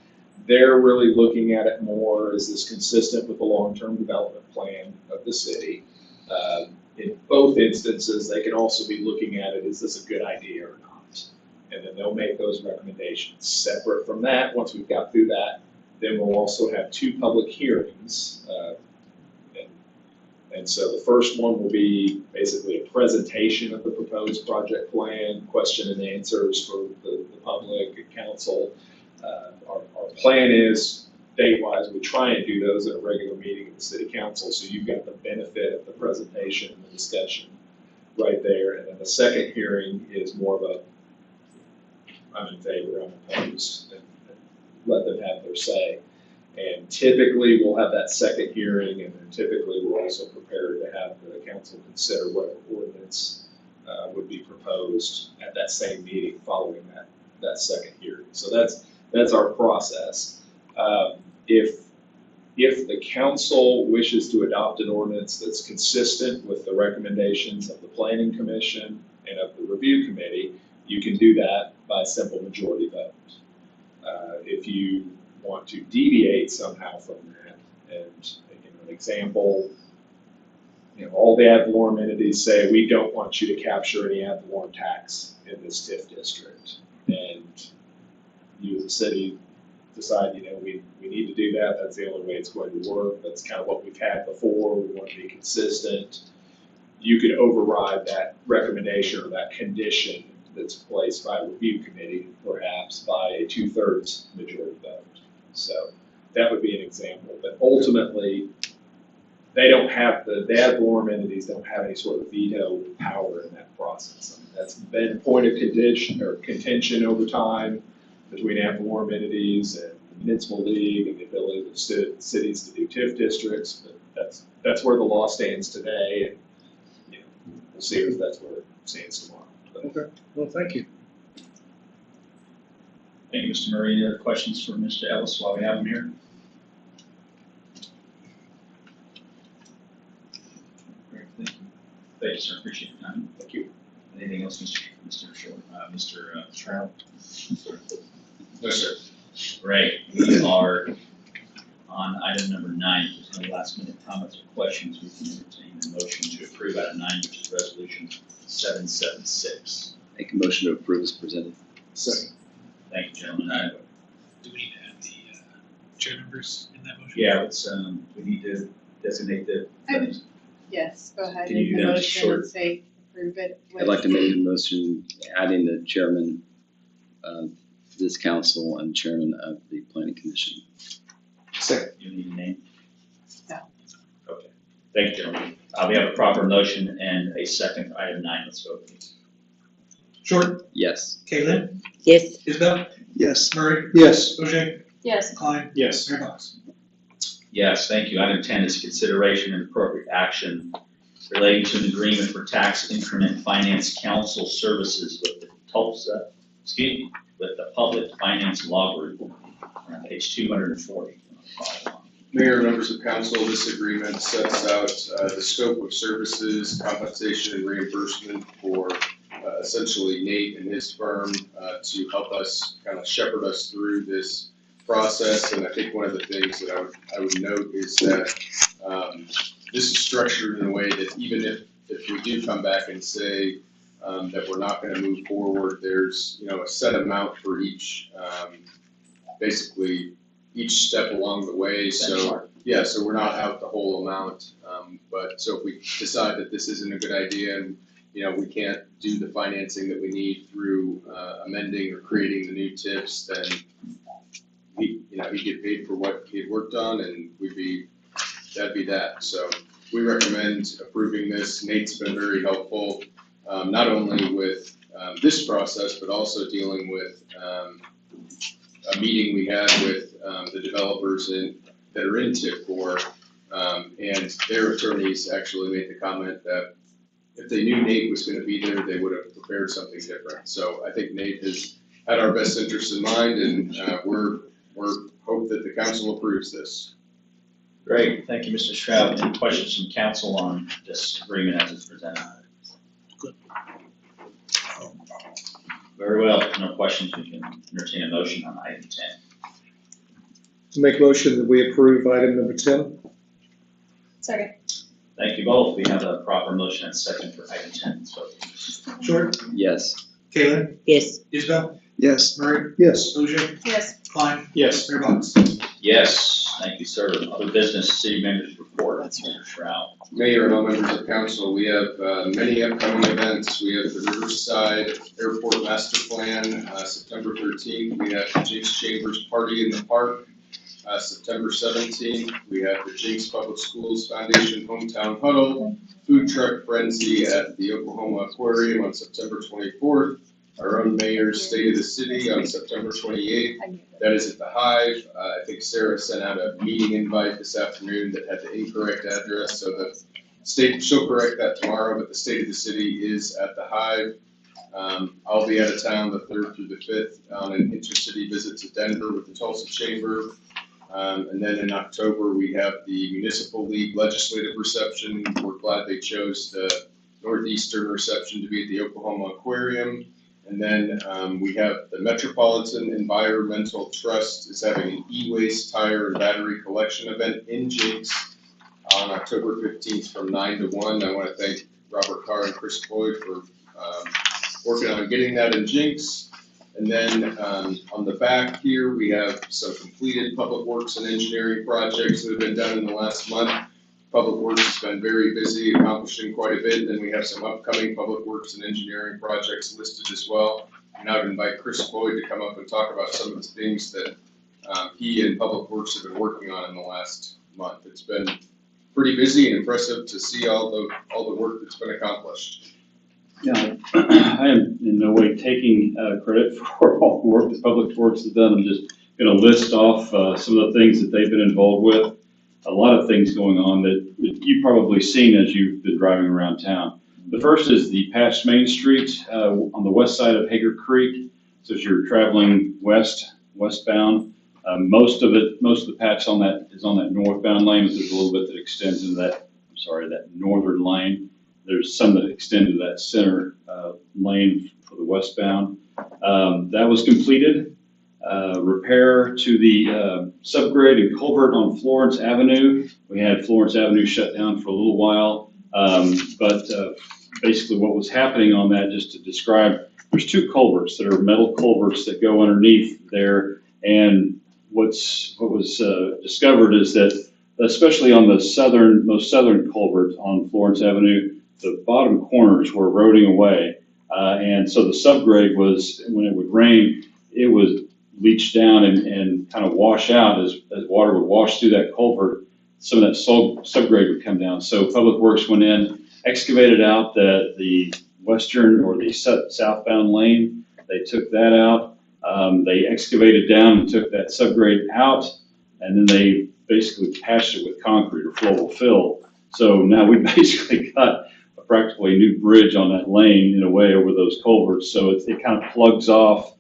Speaker 15: They're really looking at it more, is this consistent with the long-term development plan of the city? In both instances, they can also be looking at it, is this a good idea or not? And then they'll make those recommendations. Separate from that, once we've got through that, then we'll also have 2 public hearings. And so the first one will be basically a presentation of the proposed project plan, question and answers for the public and council. Our plan is, date-wise, we try and do those at a regular meeting of the city council, so you've got the benefit of the presentation and the discussion right there. And then the second hearing is more of a, I'm in favor, I'm opposed. And let them have their say. And typically, we'll have that second hearing, and then typically, we're also prepared to have the council consider what ordinance would be proposed at that same meeting following that second hearing. So that's our process. If the council wishes to adopt an ordinance that's consistent with the recommendations of the planning commission and of the review committee, you can do that by a simple majority vote. If you want to deviate somehow from that, and an example, all the ad valorem entities say, we don't want you to capture any ad valorem tax in this TIF district. And you as a city decide, we need to do that. That's the only way it's going to work. That's kind of what we've had before. We want to be consistent. You could override that recommendation or that condition that's placed by a review committee, perhaps by a 2/3 majority vote. So that would be an example. But ultimately, they don't have the ad valorem entities don't have any sort of veto power in that process. I mean, that's been a point of contention over time between ad valorem entities and the municipal league and the ability of cities to do TIF districts. But that's where the law stands today, and we'll see if that's where it stands tomorrow.
Speaker 7: Okay, well, thank you.
Speaker 1: Thank you, Mr. Murray. Any other questions for Mr. Ellis while we have him here? Great, thank you. Thank you, sir. Appreciate your time.
Speaker 15: Thank you.
Speaker 1: Anything else, Mr. Short?
Speaker 8: No, sir.
Speaker 1: Great. We are on item number 9. If there's any last minute comments or questions, we can entertain a motion to approve item 9, which is resolution 776.
Speaker 3: Make a motion to approve as presented.
Speaker 13: Second.
Speaker 1: Thank you, gentlemen.
Speaker 12: Do we need to have the chair members in that motion?
Speaker 1: Yeah, it's, we need to designate the.
Speaker 10: Yes, go ahead,
Speaker 1: Can you
Speaker 10: make
Speaker 1: do
Speaker 10: the
Speaker 1: that
Speaker 10: motion
Speaker 1: short?
Speaker 10: and say approve it.
Speaker 3: I'd like to make a motion adding the chairman of this council and chairman of the planning commission.
Speaker 13: Second.
Speaker 1: You need a name?
Speaker 10: No.
Speaker 1: Okay. Thank you, gentlemen. We have a proper motion and a second for item 9. Let's vote, please.
Speaker 12: Short,
Speaker 3: Yes.
Speaker 12: Kaylin,
Speaker 4: Yes.
Speaker 12: Isabel,
Speaker 2: Yes.
Speaker 12: Murray,
Speaker 7: Yes.
Speaker 12: OJ,
Speaker 11: Yes.
Speaker 12: Klein,
Speaker 13: Yes.
Speaker 12: Mayor Box.
Speaker 1: Yes, thank you. Item 10 is consideration and appropriate action relating to an agreement for tax increment finance council services with the with the Public Finance Law Group on page 240.
Speaker 8: Mayor, members of council, this agreement sets out the scope of services, compensation, and reimbursement for essentially Nate and his firm to help us kind of shepherd us through this process. And I think one of the things that I would note is that this is structured in a way that even if we do come back and say that we're not going to move forward, there's a set amount for each, basically each step along the way. So yeah, so we're not out the whole amount. But so if we decide that this isn't a good idea and we can't do the financing that we need through amending or creating the new TIFs, then he'd get paid for what he had worked on, and that'd be that. So we recommend approving this. Nate's been very helpful, not only with this process, but also dealing with a meeting we had with the developers that are in TIF4, and their attorneys actually made the comment that if they knew Nate was going to be there, they would have prepared something different. So I think Nate has had our best interest in mind, and we're hope that the council approves this.
Speaker 1: Great. Thank you, Mr. Stroud. Any questions from council on this agreement as it's presented?
Speaker 12: Good.
Speaker 1: Very well. If no questions, we can entertain a motion on item 10.
Speaker 7: Make a motion that we approve item number 10.
Speaker 11: Second.
Speaker 1: Thank you both. We have a proper motion and second for item 10. So,
Speaker 12: Short,
Speaker 3: Yes.
Speaker 12: Kaylin,
Speaker 4: Yes.
Speaker 12: Isabel,
Speaker 2: Yes.
Speaker 12: Murray,
Speaker 7: Yes.
Speaker 12: OJ,
Speaker 11: Yes.
Speaker 12: Klein,
Speaker 13: Yes.
Speaker 12: Mayor Box.
Speaker 1: yes, thank you, sir. Other business, city members report. Mr. Shroud.
Speaker 8: Mayor and all members of council, we have many upcoming events. We have the Riverside Airport Master Plan, September 13th. We have the Jenks Chambers Party in the Park, September 17th. We have the Jenks Public Schools Foundation Hometown Huddle, Food Truck Frenzy at the Oklahoma Aquarium on September 24th. our own mayor's State of the City on September 28th. That is at the Hive. I think Sarah sent out a meeting invite this afternoon that had the incorrect address, so the state, she'll correct that tomorrow, but the State of the City is at the Hive. I'll be out of town the 3rd through the 5th on an intercity visit to Denver with the Tulsa Chamber. And then in October, we have the Municipal League Legislative Reception. We're glad they chose the Northeastern reception to be at the Oklahoma Aquarium. And then we have the Metropolitan Environmental Trust is having an e-waste tire and battery collection event in Jenks on October 15th from 9 to 1. I want to thank Robert Carr and Chris Boyd for working on getting that in Jenks. And then on the back here, we have some completed public works and engineering projects that have been done in the last month. Public Works has been very busy, accomplishing quite a bit. Then we have some upcoming public works and engineering projects listed as well. And I would invite Chris Boyd to come up and talk about some of the things that he and Public Works have been working on in the last month. It's been pretty busy and impressive to see all the work that's been accomplished.
Speaker 6: Yeah, I am in no way taking credit for all the work that Public Works has done. I'm just going to list off some of the things that they've been involved with. A lot of things going on that you've probably seen as you've been driving around town. The first is the patched Main Street on the west side of Hager Creek. So as you're traveling westbound, most of the patch on that is on that northbound lane. There's a little bit that extends into that northern lane. There's some that extend to that center lane for the westbound. That was completed. Repair to the subgrade and culvert on Florence Avenue. We had Florence Avenue shut down for a little while, but basically what was happening on that, just to describe, there's two culverts that are metal culverts that go underneath there, and what was discovered is that, especially on the most southern culvert on Florence Avenue, the bottom corners were eroding away, and so the subgrade was, when it would rain, it was leach down and kind of wash out as water would wash through that culvert. Some of that subgrade would come down. So Public Works went in, excavated out the western or the southbound lane. They took that out. They excavated down and took that subgrade out, and then they basically patched it with concrete or flowable fill. So now we basically got practically a new bridge on that lane in a way over those culverts. So it kind of plugs off.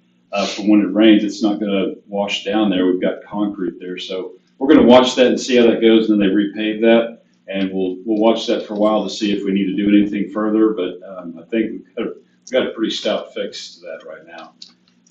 Speaker 6: For when it rains, it's not going to wash down there. We've got concrete there, so we're going to watch that and see how that goes. And then they repave that, and we'll watch that for a while to see if we need to do anything further. But I think we've got a pretty stout fix to that right now.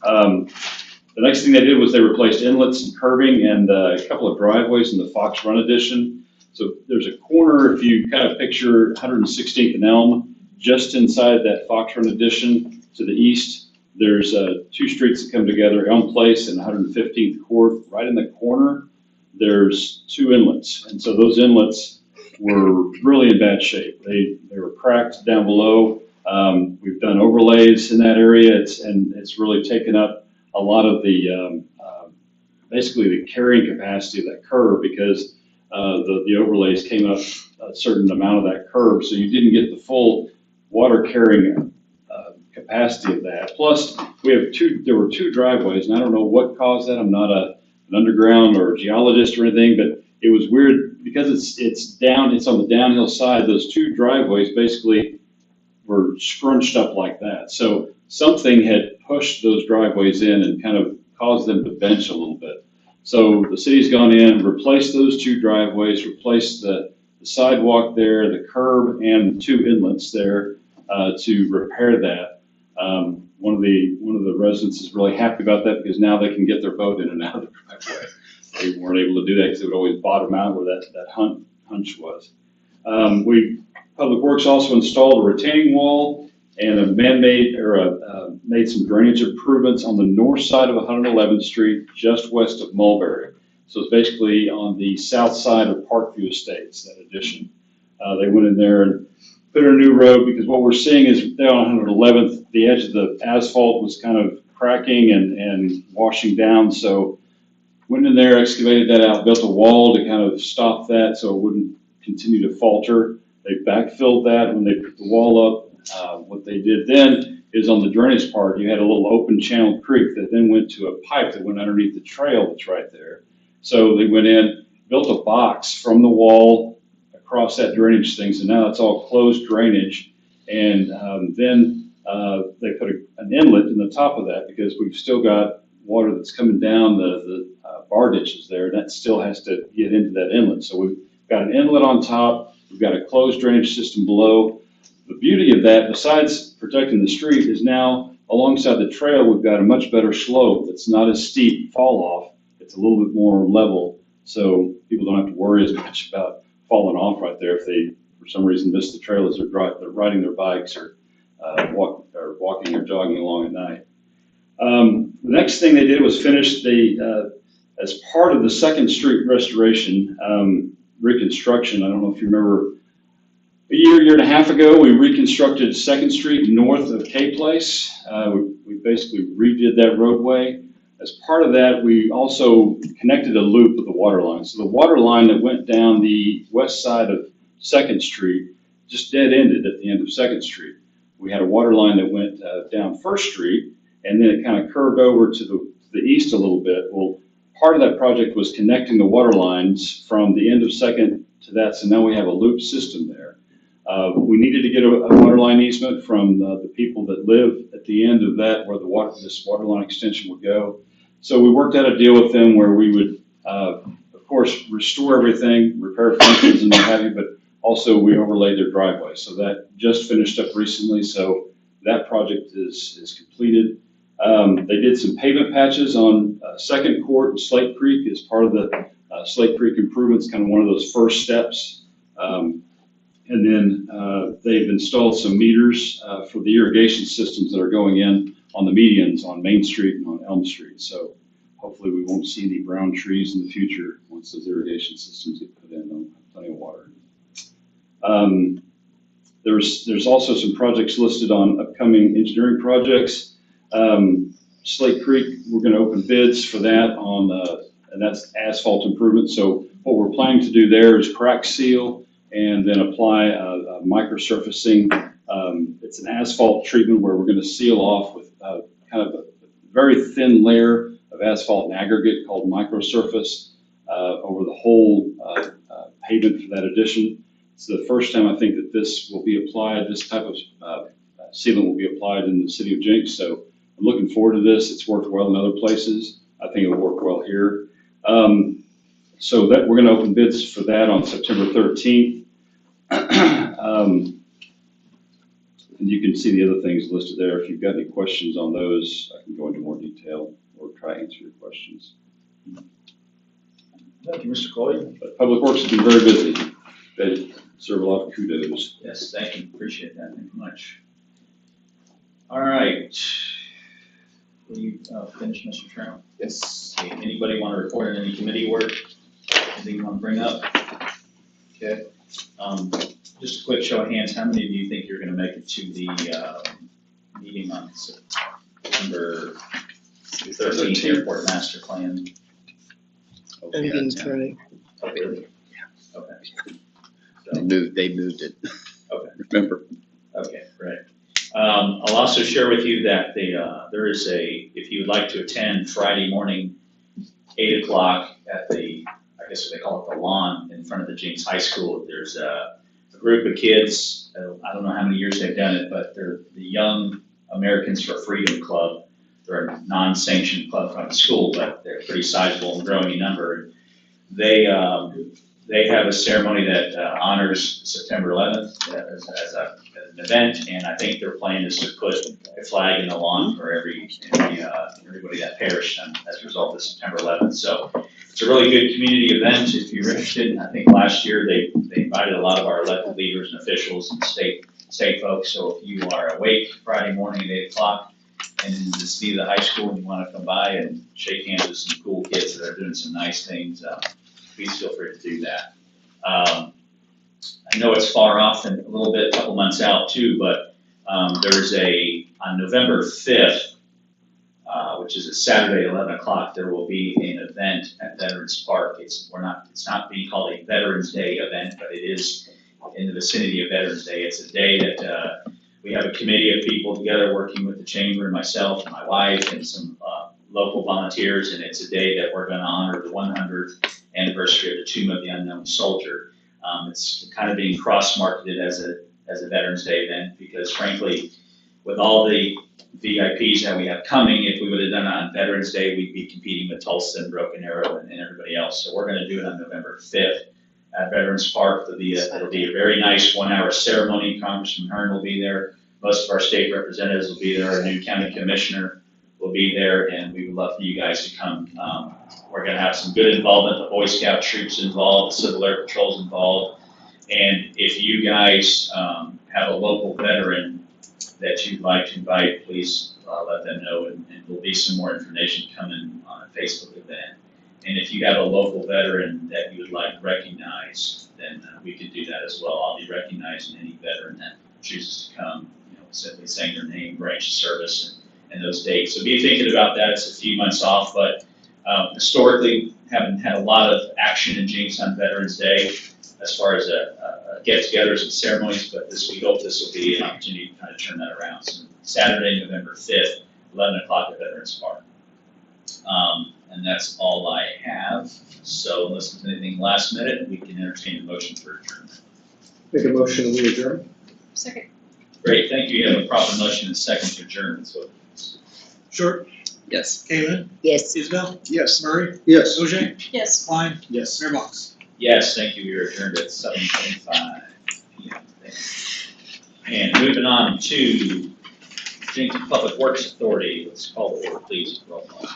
Speaker 6: The next thing they did was they replaced inlets and curbing and a couple of driveways in the Fox Run addition. So there's a corner, if you kind of picture 116th and Elm, just inside that Fox Run addition to the east. There's two streets that come together, Elm Place and 115th Court. Right in the corner, there's two inlets. And so those inlets were really in bad shape. They were cracked down below. We've done overlays in that area, and it's really taken up a lot of the, basically the carrying capacity of that curb, because the overlays came up a certain amount of that curb. So you didn't get the full water carrying capacity of that. Plus, there were two driveways, and I don't know what caused that. I'm not an underground or a geologist or anything, but it was weird because it's on the downhill side. Those two driveways basically were scrunched up like that. So something had pushed those driveways in and kind of caused them to bench a little bit. So the city's gone in, replaced those two driveways, replaced the sidewalk there, the curb, and the two inlets there to repair that. One of the residents is really happy about that because now they can get their boat in and out of the driveway. They weren't able to do that because it would always bottom out where that hunch was. Public Works also installed a retaining wall and made some drainage improvements on the north side of 111th Street, just west of Mulberry. So it's basically on the south side of Parkview Estates, that addition. They went in there and put in a new road, because what we're seeing is down on 111th, the edge of the asphalt was kind of cracking and washing down. So went in there, excavated that out, built a wall to kind of stop that so it wouldn't continue to falter. They backfilled that when they put the wall up. What they did then is on the drainage part, you had a little open channel creek that then went to a pipe that went underneath the trail that's right there. So they went in, built a box from the wall across that drainage thing, so now it's all closed drainage. And then they put an inlet in the top of that because we've still got water that's coming down the bar ditches there, and that still has to get into that inlet. So we've got an inlet on top, we've got a closed drainage system below. The beauty of that, besides protecting the street, is now alongside the trail, we've got a much better slope. It's not as steep fall off. It's a little bit more level, so people don't have to worry as much about falling off right there if they, for some reason, miss the trail as they're riding their bikes or walking or jogging along at night. The next thing they did was finish as part of the Second Street restoration, reconstruction. I don't know if you remember, a year and a half ago, we reconstructed Second Street north of K Place. We basically redid that roadway. As part of that, we also connected a loop with the water line. So the water line that went down the west side of Second Street just dead-ended at the end of Second Street. We had a water line that went down First Street, and then it kind of curved over to the east a little bit. Well, part of that project was connecting the water lines from the end of Second to that, so now we have a loop system there. We needed to get a water line easement from the people that live at the end of that where this water line extension would go. So we worked out a deal with them where we would, of course, restore everything, repair fences and what have you, but also we overlaid their driveway. So that just finished up recently, so that project is completed. They did some pavement patches on Second Court and Slate Creek as part of the Slate Creek improvements, kind of one of those first steps. And then they've installed some meters for the irrigation systems that are going in on the medians on Main Street and on Elm Street. So hopefully we won't see any brown trees in the future once those irrigation systems get put in on plenty of water. There's also some projects listed on upcoming engineering projects. Slate Creek, we're going to open bids for that and that's asphalt improvement. So what we're planning to do there is crack seal and then apply a microsurfacing. It's an asphalt treatment where we're going to seal off with kind of a very thin layer of asphalt and aggregate called microsurface over the whole pavement for that addition. It's the first time I think that this will be applied, this type of sealant will be applied in the city of Jenks. So I'm looking forward to this. It's worked well in other places. I think it'll work well here. So that we're going to open bids for that on September 13th. And you can see the other things listed there. If you've got any questions on those, I can go into more detail or try to answer your questions.
Speaker 1: Thank you, Mr. Collier.
Speaker 6: But Public Works has been very busy. They deserve a lot of kudos.
Speaker 1: Yes, thank you. Appreciate that. Thank you much. All right. Will you finish, Mr. Trout?
Speaker 15: Yes.
Speaker 1: Okay, anybody want to report on any committee work? Anything you want to bring up? Okay. Just a quick show of hands, how many of you think you're going to make it to the meeting on September 13th Airport Master Plan?
Speaker 4: I'm going to try.
Speaker 1: Oh, really? Yeah. Okay. So,
Speaker 3: They moved it.
Speaker 1: Okay.
Speaker 3: Remember?
Speaker 1: Okay, great. I'll also share with you that there is if you would like to attend Friday morning, 8 o'clock at I guess what they call it, the lawn in front of the Jenks High School. There's a group of kids, I don't know how many years they've done it, but they're the Young Americans for Freedom Club. They're a non-sanctioned club from the school, but they're pretty sizable and growing in number. They have a ceremony that honors September 11th as an event, and I think their plan is to put a flag in the lawn for everybody that perished as a result of September 11th. So it's a really good community event if you're interested. I think last year they invited a lot of our elected leaders and officials and state folks. So if you are awake Friday morning at 8 o'clock and in the city of the high school and you want to come by and shake hands with some cool kids that are doing some nice things, please feel free to do that. I know it's far off and a little bit, a couple months out too, but there's on November 5th, which is a Saturday at 11 o'clock, there will be an event at Veterans Park. It's not being called a Veterans Day event, but it is in the vicinity of Veterans Day. It's a day that We have a committee of people together working with the chamber and myself and my wife and some local volunteers, and it's a day that we're going to honor the 100th anniversary of the Tomb of the Unknown Soldier. It's kind of being cross-marketed as a Veterans Day event because, frankly, with all the VIPs that we have coming, if we would have done it on Veterans Day, we'd be competing with Tulsa and Broken Arrow and everybody else. So we're going to do it on November 5th at Veterans Park. It'll be a very nice 1-hour ceremony. Congressman Hearn will be there. Most of our state representatives will be there. Our new county commissioner will be there, and we would love for you guys to come. We're going to have some good involvement, the Boy Scout troops involved, the Civil Air Patrol's involved. And if you guys have a local veteran that you'd like to invite, please let them know, and there'll be some more information coming on a Facebook event. And if you have a local veteran that you would like recognized, then we could do that as well. I'll be recognizing any veteran that chooses to come, simply saying their name, branch of service, and those dates. So be thinking about that. It's a few months off, but historically haven't had a lot of action in Jenks on Veterans Day as far as get-togethers and ceremonies, but we hope this will be an opportunity to kind of turn that around. So Saturday, November 5th, 11 o'clock at Veterans Park. And that's all I have. So unless there's anything last minute, we can entertain a motion for adjournment.
Speaker 7: Make a motion that we adjourn.
Speaker 11: Second.
Speaker 1: Great, thank you. You have a proper motion and second to adjourn. So
Speaker 12: Short,
Speaker 3: Yes.
Speaker 12: Kaylin,
Speaker 4: Yes.
Speaker 12: Isabel,
Speaker 2: Yes.
Speaker 12: Murray,
Speaker 7: Yes.
Speaker 12: OJ,
Speaker 11: Yes.
Speaker 12: Klein,
Speaker 13: Yes.
Speaker 12: Mayor Box.
Speaker 1: yes, thank you. We are adjourned at 7:25 p.m. And moving on to Jenks Public Works Authority. Let's call the order, please. Roll call.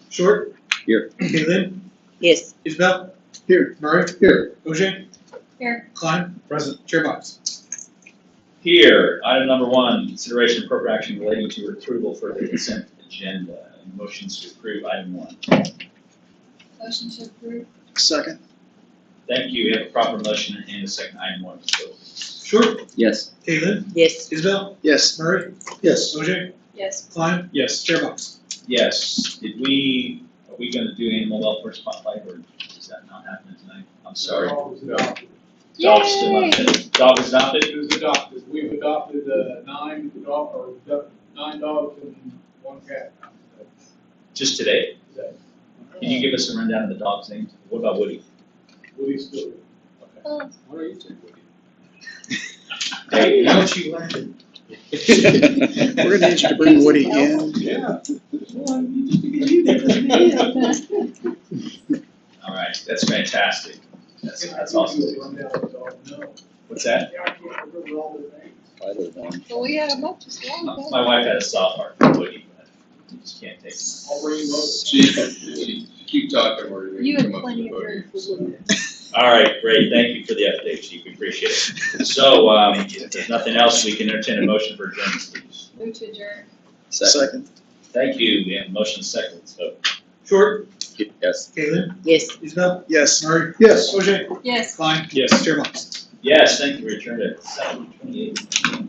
Speaker 12: Short.
Speaker 3: Here.
Speaker 12: Kaylin,
Speaker 4: Yes.
Speaker 12: Isabel,
Speaker 7: Here.
Speaker 12: Murray,
Speaker 7: Here.
Speaker 12: OJ,
Speaker 11: Here.
Speaker 12: Klein, present, Chair Box.
Speaker 1: Here, item number 1, consideration of appropriate action relating to approval for the consent agenda. Motions to approve item 1.
Speaker 11: Motion to approve.
Speaker 2: Second.
Speaker 1: Thank you. We have a proper motion and a second item 1. So,
Speaker 12: Short,
Speaker 3: Yes.
Speaker 12: Kaylin,
Speaker 4: Yes.
Speaker 12: Isabel,
Speaker 2: Yes.
Speaker 12: Murray,
Speaker 7: Yes.
Speaker 12: OJ,
Speaker 11: Yes.
Speaker 12: Klein, yes, Chair Box.
Speaker 1: yes, are we going to do animal welfare spotlight, or is that not happening tonight? I'm sorry.
Speaker 13: Dog was adopted.
Speaker 1: Dog's still not finished. Dog is adopted?
Speaker 13: It was adopted. We've adopted 9 dogs and 1 cat.
Speaker 1: Just today?
Speaker 13: Today.
Speaker 1: Can you give us a rundown of the dog's names? What about Woody?
Speaker 13: Woody's still.
Speaker 11: Oh.
Speaker 1: What are you saying, Woody? Hey, don't you learn?
Speaker 2: We're gonna need you to bring Woody in.
Speaker 13: Yeah.
Speaker 1: All right, that's fantastic. That's awesome. What's that?
Speaker 13: Yeah, I can't remember all their names.
Speaker 11: Well, we had a bunch of small
Speaker 1: My wife had a soft heart for Woody, but you just can't take him.
Speaker 13: I'll bring him over.
Speaker 8: Chief, keep talking, we're going
Speaker 11: You
Speaker 8: to
Speaker 11: had
Speaker 8: come up
Speaker 11: plenty
Speaker 8: with
Speaker 11: of
Speaker 8: a
Speaker 11: room
Speaker 8: vote.
Speaker 11: for women.
Speaker 1: All right, great. Thank you for the update, Chief. We appreciate it. So, if there's nothing else, we can entertain a motion for adjournment, please.
Speaker 11: Move to adjourn.
Speaker 2: Second.
Speaker 1: Thank you. We have a motion second, so.
Speaker 12: Short,
Speaker 3: Yes.
Speaker 12: Kaylin,
Speaker 4: Yes.
Speaker 12: Isabel,
Speaker 2: Yes.
Speaker 12: Murray,
Speaker 7: Yes.
Speaker 12: OJ,
Speaker 11: Yes.
Speaker 12: Klein, yes, Chair Box.
Speaker 1: Yes, thank you. We adjourned at 7:28.